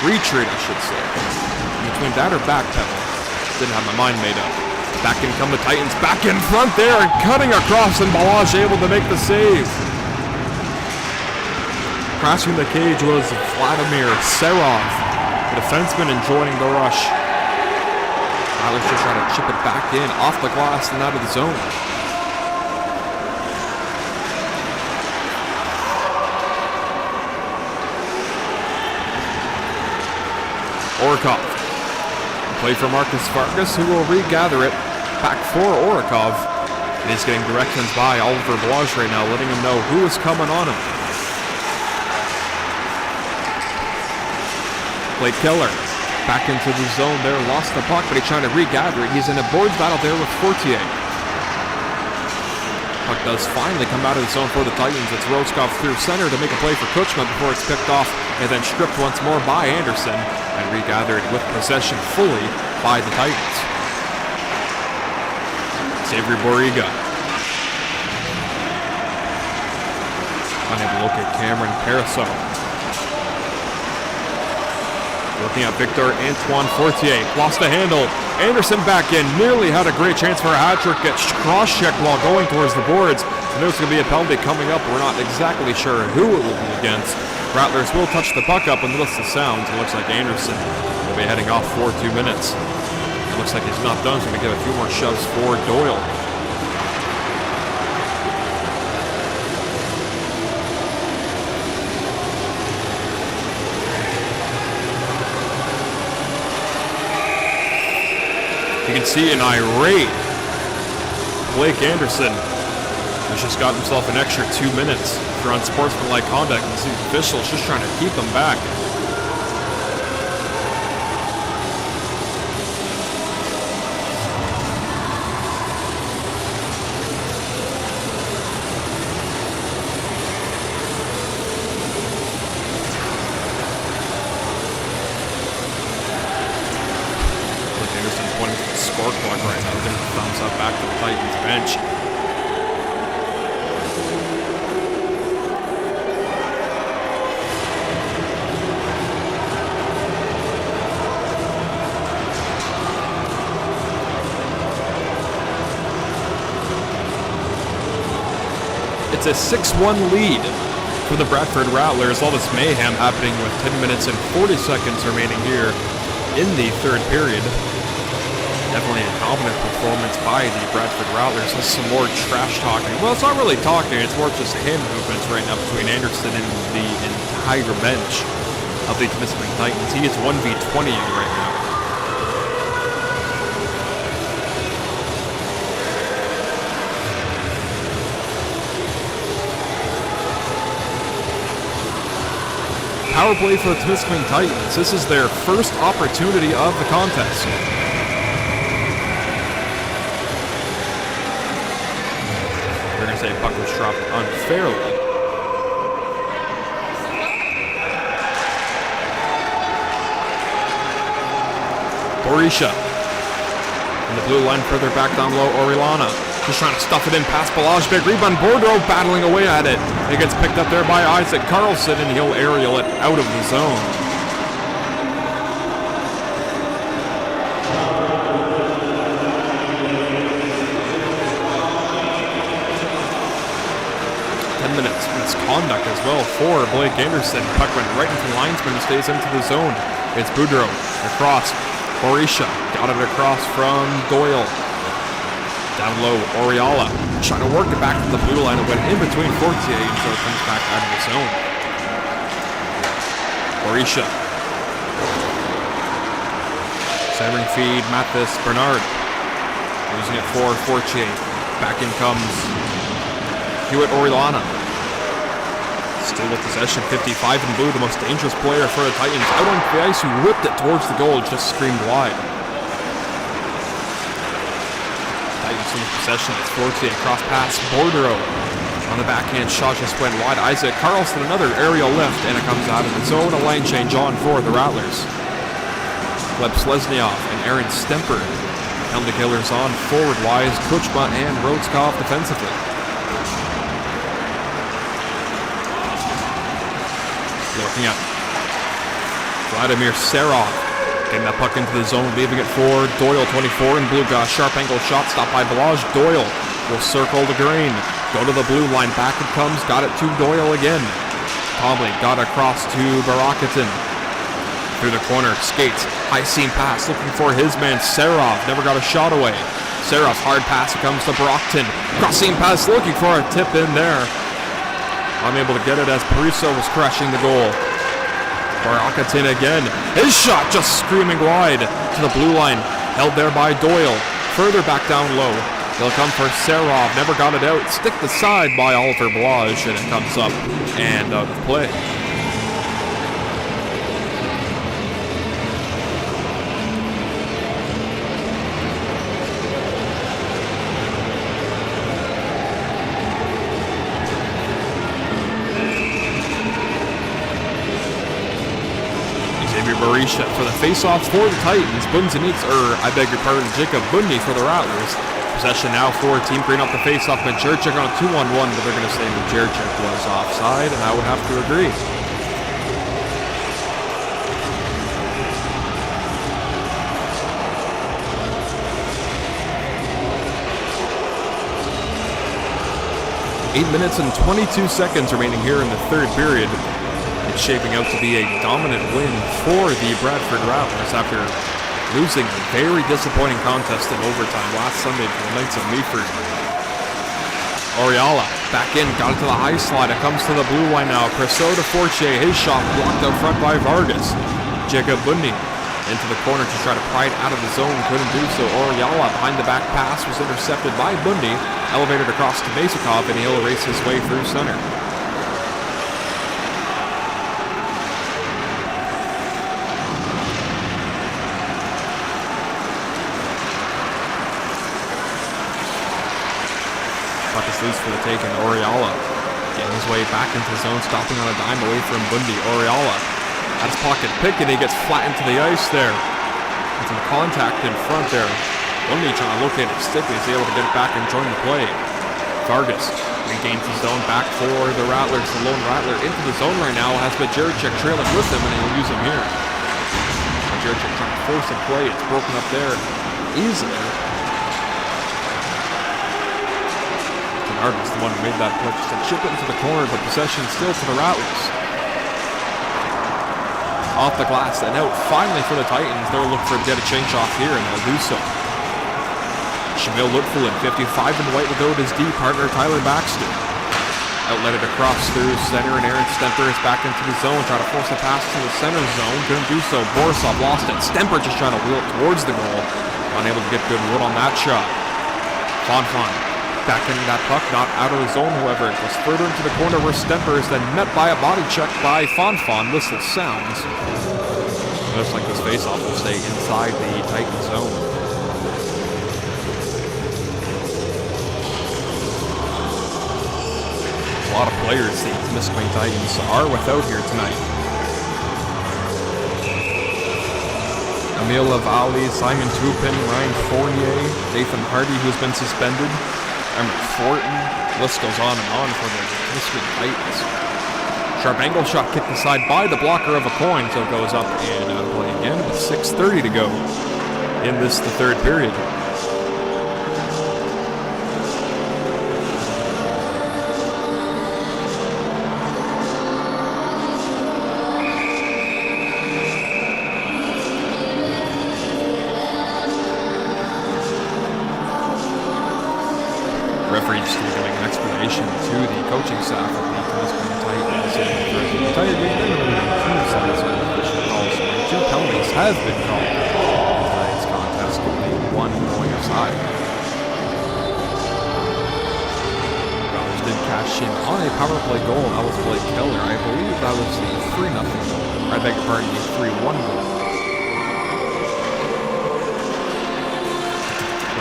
Retreat, I should say. Between that or back pedal. Didn't have my mind made up. Back in come the Titans, back in front there, and cutting across, and Balazs able to make the save. Crashing the cage was Vladimir Serov, the defenseman enjoying the rush. Rattlers just trying to chip it back in, off the glass and out of the zone. Orikov. Play for Marcus Vargas, who will regather it back for Orikov. And he's getting directions by Oliver Balazs right now, letting him know who is coming on him. Played Keller. Back into the zone there, lost the puck, but he's trying to regather it. He's in a boards battle there with Fortier. Puck does finally come out of the zone for the Titans. It's Rodskov through center to make a play for Kutchma before it's picked off and then stripped once more by Anderson and regathered with possession fully by the Titans. Xavier Boriga. Unable to locate Cameron Paraso. Looking at Victor Antoine Fortier, lost the handle. Anderson back in, nearly had a great chance for a hat trick, gets cross-checked while going towards the boards. And there's going to be a penalty coming up. We're not exactly sure who it will be against. Rattlers will touch the puck up and list the sounds. It looks like Anderson will be heading off for 2 minutes. It looks like he's not done. He's going to give a few more shoves for Doyle. You can see an irate Blake Anderson has just got himself an extra 2 minutes for unsportsmanlike conduct, and the officials just trying to keep him back. Score clock right now. Giving a thumbs up back to the Titans bench. It's a 6-1 lead for the Bradford Rattlers. All this mayhem happening with 10 minutes and 40 seconds remaining here in the third period. Definitely a dominant performance by the Bradford Rattlers. There's some more trash talking. Well, it's not really talking. It's more just hand movements right now between Anderson and the entire bench of the Temiscaming Titans. He is 1v20 right now. Power play for the Temiscaming Titans. This is their first opportunity of the contest. They're going to say puck was dropped unfairly. Borisha. And the blue line further back down low, Orellana. Just trying to stuff it in past Balazs. Big rebound. Bordeaux battling away at it. It gets picked up there by Isaac Carlson, and he'll aerial it out of the zone. Misconduct as well for Blake Anderson. Puck went right into the linesman who stays into the zone. It's Boudreau across. Borisha got it across from Doyle. Down low, Oriala trying to work it back to the blue line. It went in between Fortier, so it comes back out of the zone. Borisha. Centering feed, Mathis Bernard. Using it for Fortier. Back in comes Hewitt Orellana. Still with possession, 55 in blue, the most dangerous player for the Titans. Out on the ice, who whipped it towards the goal, just screamed wide. Titans in possession, it's Fortier, cross pass, Bordereau. On the backhand shot, just went wide. Isaac Carlson, another aerial lift, and it comes out of the zone. A line change on for the Rattlers. Gleb Slesnyov and Aaron Stemper. Penalty killers on forward-wise, Kuchma and Rodskov defensively. Looking up. Vladimir Serov getting that puck into the zone, leaving it for Doyle, 24 in blue. Got a sharp angle shot, stopped by Balazs. Doyle will circle the green. Go to the blue line, back it comes, got it to Doyle again. Tomley got across to Barakatin. Through the corner, skates, high seam pass, looking for his man Serov. Never got a shot away. Serov's hard pass, it comes to Brockton. Cross seam pass, looking for a tip in there. Unable to get it as Pariso was crashing the goal. Barakatin again. His shot just screaming wide to the blue line. Held there by Doyle. Further back down low. They'll come for Serov. Never got it out. Stick the side by Oliver Balazs, and it comes up and out of play. Borisha for the face-off for the Titans. Jacob Bundy for the Rattlers. Possession now for Team Green off the face-off. Majurchik on a 2-on-1, but they're going to say Majurchik was offside, and I would have to agree. 8 minutes and 22 seconds remaining here in the third period. It's shaping out to be a dominant win for the Bradford Rattlers after losing a very disappointing contest in overtime last Sunday for the Knights of Meaford. Oriala back in, got it to the high slide. It comes to the blue line now. Cresso to Fortier. His shot blocked out front by Vargas. Jacob Bundy into the corner to try to pry it out of the zone. Couldn't do so. Oriala behind the back pass was intercepted by Bundy. Elevated across to Temiscaming, and he'll race his way through center. Puck is loose for the take, and Oriala getting his way back into the zone, stopping on a dime away from Bundy. Oriala at his pocket pick, and he gets flat into the ice there. And some contact in front there. Bundy trying to locate his stick, and he's able to get it back and join the play. Vargas regains his zone back for the Rattlers. The lone Rattler into the zone right now has Bajiricek trailing with him, and he'll use him here. Bajiricek trying to force a play. It's broken up there easily. Vargas, the one who made that play, just to chip it into the corner, but possession still to the Rattlers. Off the glass and out finally for the Titans. They'll look for a get a change off here, and they'll do so. Shamil Lutful in 55 in white without his D partner Tyler Baxter. Outlet it across through center, and Aaron Stemper is back into the zone, trying to force a pass to the center zone. Couldn't do so. Borisov lost it. Stemper just trying to wheel it towards the goal. Unable to get good wood on that shot. Fonfon back into that puck, not out of the zone, however. It was further into the corner where Stemper is then met by a body check by Fonfon. Whistle sounds. Looks like this faceoff will stay inside the Titan zone. A lot of players the Temiscaming Titans are without here tonight. Emil Lavalley, Simon Tupin, Ryan Fournier, Nathan Hardy, who's been suspended, Emmer Fortin. List goes on and on for the Temiscaming Titans. Sharp angle shot kicked aside by the blocker of a coin, so it goes up and out of play again with 6:30 to go in the third period. Referee just giving an explanation to the coaching staff of the Temiscaming Titans. The entire game, they're limited to 2 sides of official calls. 2 penalties have been called in tonight's contest, only 1 going aside. Rattlers did cash in on a power play goal. That was Blake Keller. I believe that was the 3-0 goal. I beg your pardon, the 3-1 goal.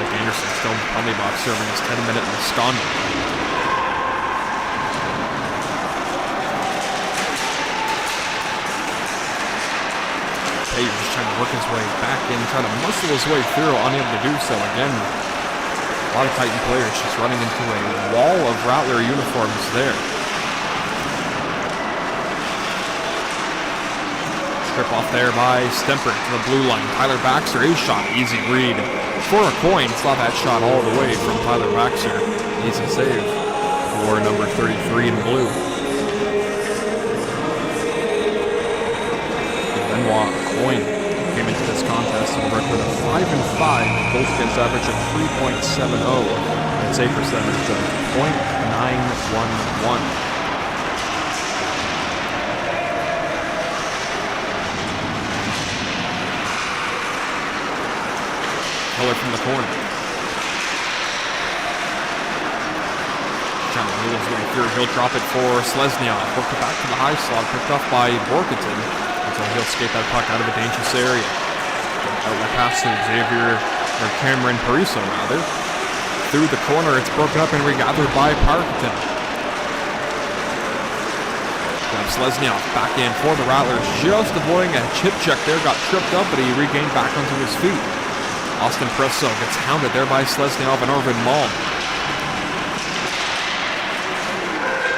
Anderson still in the penalty box, serving his 10-minute misconduct. Page just trying to work his way back in, trying to muscle his way through, unable to do so. Again, a lot of Titan players just running into a wall of Rattler uniforms there. Strip off there by Stemper to the blue line. Tyler Baxter, his shot, easy read. For a coin, saw that shot all the way from Tyler Baxter. Easy save for number 33 in blue. Benoit Coin came into this contest with a record of 5-5, goals against average of 3.70, and save percentage of .911. Keller from the corner. Trying to wheel his way through. He'll drop it for Slesnyov. Worked it back to the high slot. Picked up by Borkaton. Until he'll skate that puck out of a dangerous area. Outlet pass to Xavier, or Cameron Pariso rather. Through the corner. It's broken up and regathered by Parkinson. Slesnyov back in for the Rattlers. Just avoiding a chip check there. Got tripped up, but he regained back onto his feet. Austin Presso gets hounded there by Slesnyov and Orvin Malm.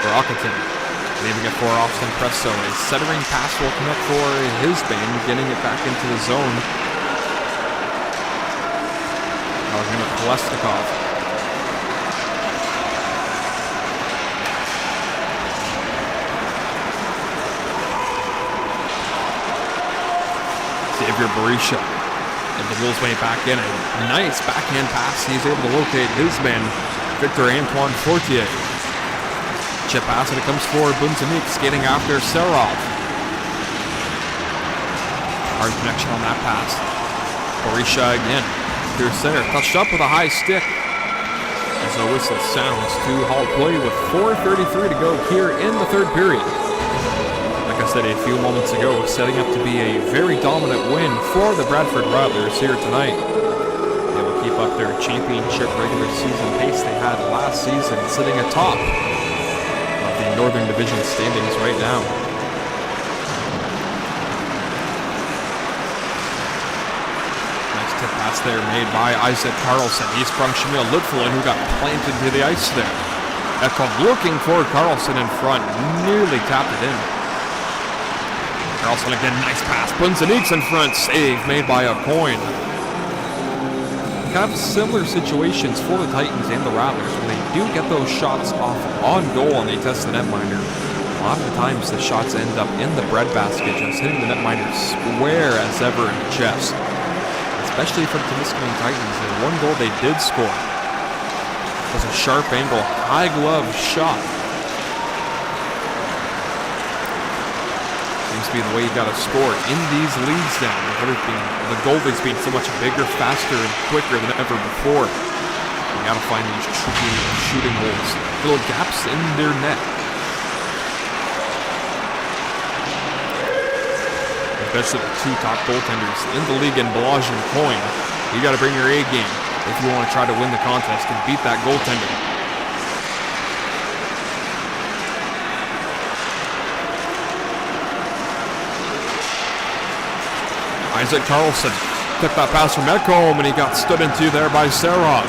Brocketon leaving it for Austin Presso. A centering pass will connect for his band, getting it back into the zone. Kolesnikov. Xavier Berisha. And the wheels way back in. A nice backhand pass. He's able to locate his man, Victor Antoine Fortier. Chip pass, and it comes forward. Bunzanik skating after Serov. Hard connection on that pass. Berisha again. Through center. Touched up with a high stick. As the whistle sounds to halt play with 4:33 to go here in the third period. Like I said a few moments ago, setting up to be a very dominant win for the Bradford Rattlers here tonight. They will keep up their championship regular season pace they had last season, sitting atop of the Northern Division standings right now. Nice tip pass there made by Isaac Carlson. He sprung Shamil Lidfullen, who got planted to the ice there. Ekholm looking for Carlson in front, nearly tapped it in. Carlson again, nice pass. Bunzanik's in front, save made by Aucoin. Kind of similar situations for the Titans and the Rattlers when they do get those shots off on goal and they test the netminder. A lot of the times the shots end up in the breadbasket, just hitting the netminder square as ever in the chest. Especially for the Temiscaming Titans, and one goal they did score was a sharp angle, high glove shot. Seems to be the way you got to score in these leagues now, with everything, the goalies being so much bigger, faster, and quicker than ever before. You got to find these tricky shooting holes, little gaps in their net. Especially the two top goaltenders in the league in Balaj and Coyne. You got to bring your A game if you want to try to win the contest and beat that goaltender. Isaac Carlson took that pass from Ekholm, and he got stood into there by Serov.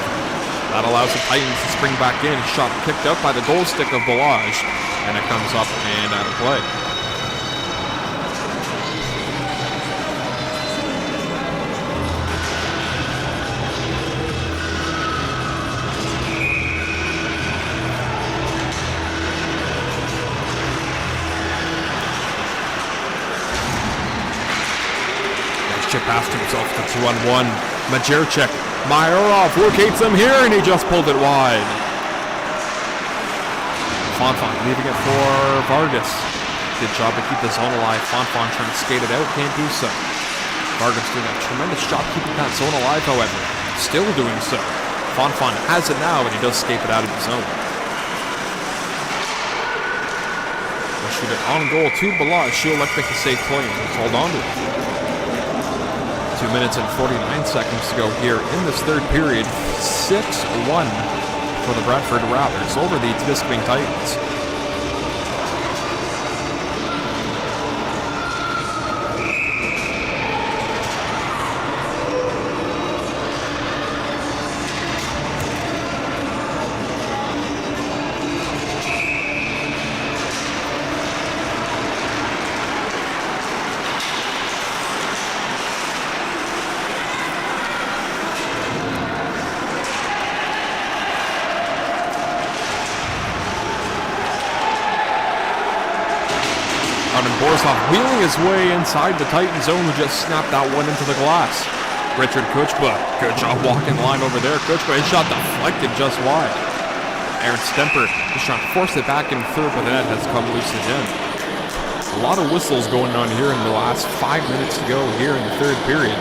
That allows the Titans to spring back in. Shot kicked up by the goal stick of Balaj, and it comes up and out of play. Chip pass to himself to 2-on-1. Majerchek. Myrov locates him here, and he just pulled it wide. Fonfon leaving it for Vargas. Good job to keep the zone alive. Fonfon trying to skate it out, can't do so. Vargas doing a tremendous job keeping that zone alive, however. Still doing so. Fonfon has it now, and he does escape it out of the zone. We'll shoot it on goal to Balaj. She'll let make a safe play and hold on to it. 2 minutes and 49 seconds to go here in this third period. 6-1 for the Bradford Rattlers over the Temiscaming Titans. Borisov wheeling his way inside the Titan zone, who just snapped that one into the glass. Richard Kuchba, good job walking the line over there. Kuchba, his shot deflected just wide. Aaron Stemper just trying to force it back in third, but the net has come loose again. A lot of whistles going on here in the last 5 minutes to go here in the third period.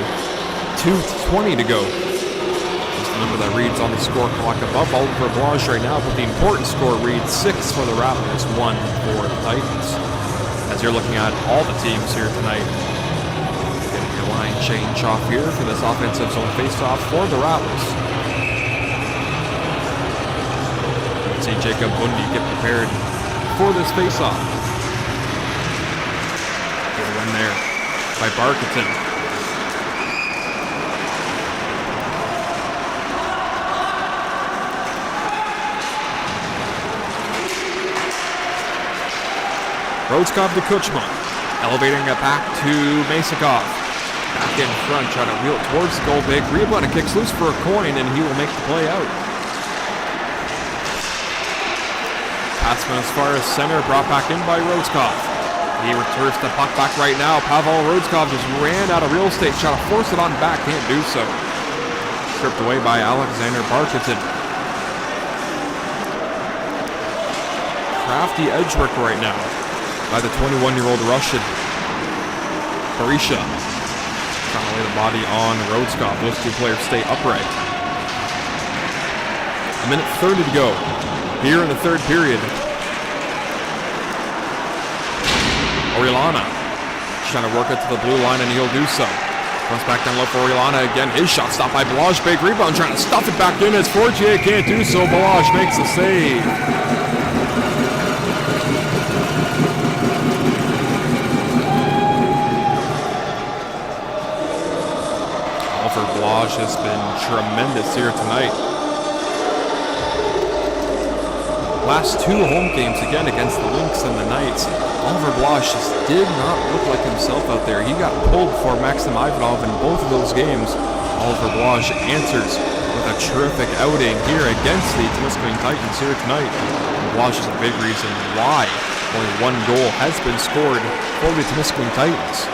2:20 to go. Just the number that reads on the score clock above Oliver Balaj right now, but the important score reads 6 for the Rattlers, 1 for the Titans. As you're looking at all the teams here tonight, getting your line change off here for this offensive zone face-off for the Rattlers. Let's see Jacob Bundy get prepared for this face-off. Good win there by Barkerton. Rhodeskov to Kuchma, elevating it back to Masakov. Back in front, trying to wheel it towards the goal. Big rebound, it kicks loose for Aucoin, and he will make the play out. Passman as far as center, brought back in by Rhodeskov. He returns the puck back right now. Pavel Rodskov just ran out of real estate, trying to force it on back, can't do so. Stripped away by Alexander Barkison. Crafty edge work right now by the 21-year-old Russian. Barisha trying to lay the body on Rodskov. Those two players stay upright. A minute 30 to go here in the third period. Orellana trying to work it to the blue line, and he'll do so. Comes back down low for Orellana again. His shot stopped by Balazs. Big rebound, trying to stuff it back in as Fortier can't do so. Balazs makes the save. Oliver Balazs has been tremendous here tonight. Last two home games again against the Lynx and the Knights. Oliver Balazs just did not look like himself out there. He got pulled for Maxim Ivanov in both of those games. Oliver Balazs answers with a terrific outing here against the Temiscaming Titans here tonight. Balazs is a big reason why only one goal has been scored for the Temiscaming Titans.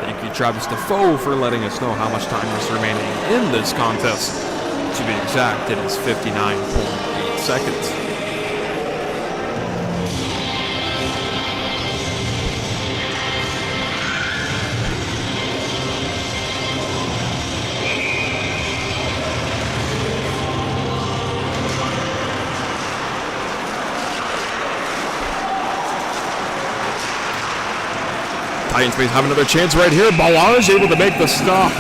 Thank you, Travis Defoe, for letting us know how much time is remaining in this contest. To be exact, it is 59.8 seconds. Titans may have another chance right here. Balazs able to make the stop.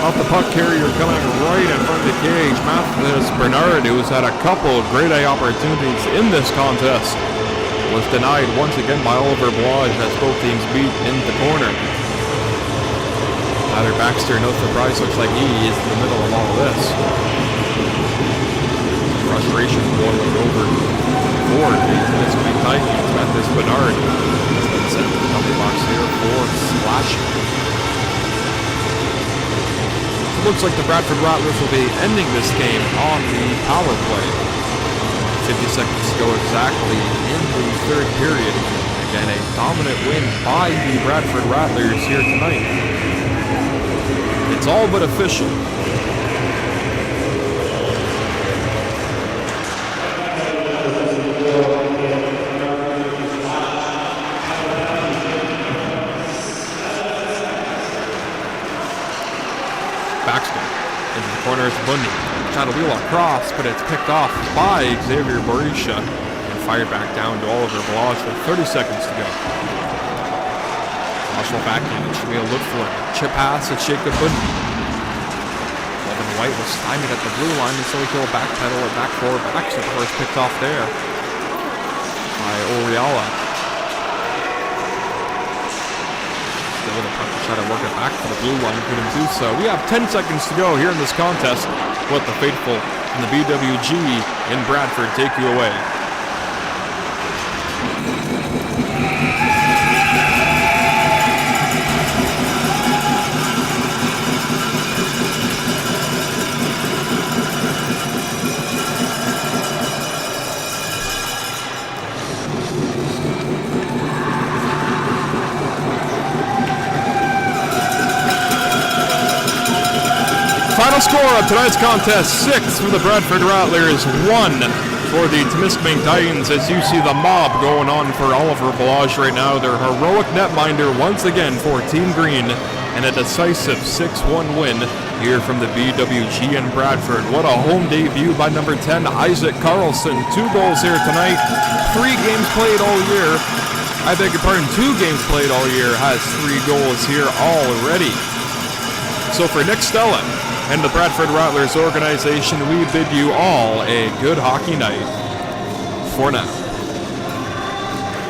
Off the puck carrier coming right in front of the cage. Mathis Bernard, who's had a couple of grade A opportunities in this contest, was denied once again by Oliver Balazs as both teams beat in the corner. Tyler Baxter, no surprise, looks like he is in the middle of all of this. Frustration boiling over for the Temiscaming Titans. Mathis Bernard has been sent to the penalty box here for splashing. Looks like the Bradford Rattlers will be ending this game on the power play. 50 seconds to go exactly in the third period. Again, a dominant win by the Bradford Rattlers here tonight. It's all but official. Baxter into the corner is Bundy. Trying to wheel across, but it's picked off by Xavier Barisha and fired back down to Oliver Balazs with 30 seconds to go. Balazs will back in. Shamil look for it. Chip pass at Jacob Bundy. Evan White was stymied at the blue line, and so he'll backpedal it back forward. Baxter first picked off there by Orellana. With a puck to try to work it back to the blue line, couldn't do so. We have 10 seconds to go here in this contest. Let the faithful in the BWG in Bradford take you away. Final score of tonight's contest, 6 for the Bradford Rattlers, 1 for the Temiscaming Titans. As you see the mob going on for Oliver Balazs right now, their heroic netminder once again for Team Green, and a decisive 6-1 win here from the BWG in Bradford. What a home debut by number 10, Isaac Carlson. 2 goals here tonight, 3 games played all year. I beg your pardon, 2 games played all year, has 3 goals here already. So for Nick Stella and the Bradford Rattlers organization, we bid you all a good hockey night for now.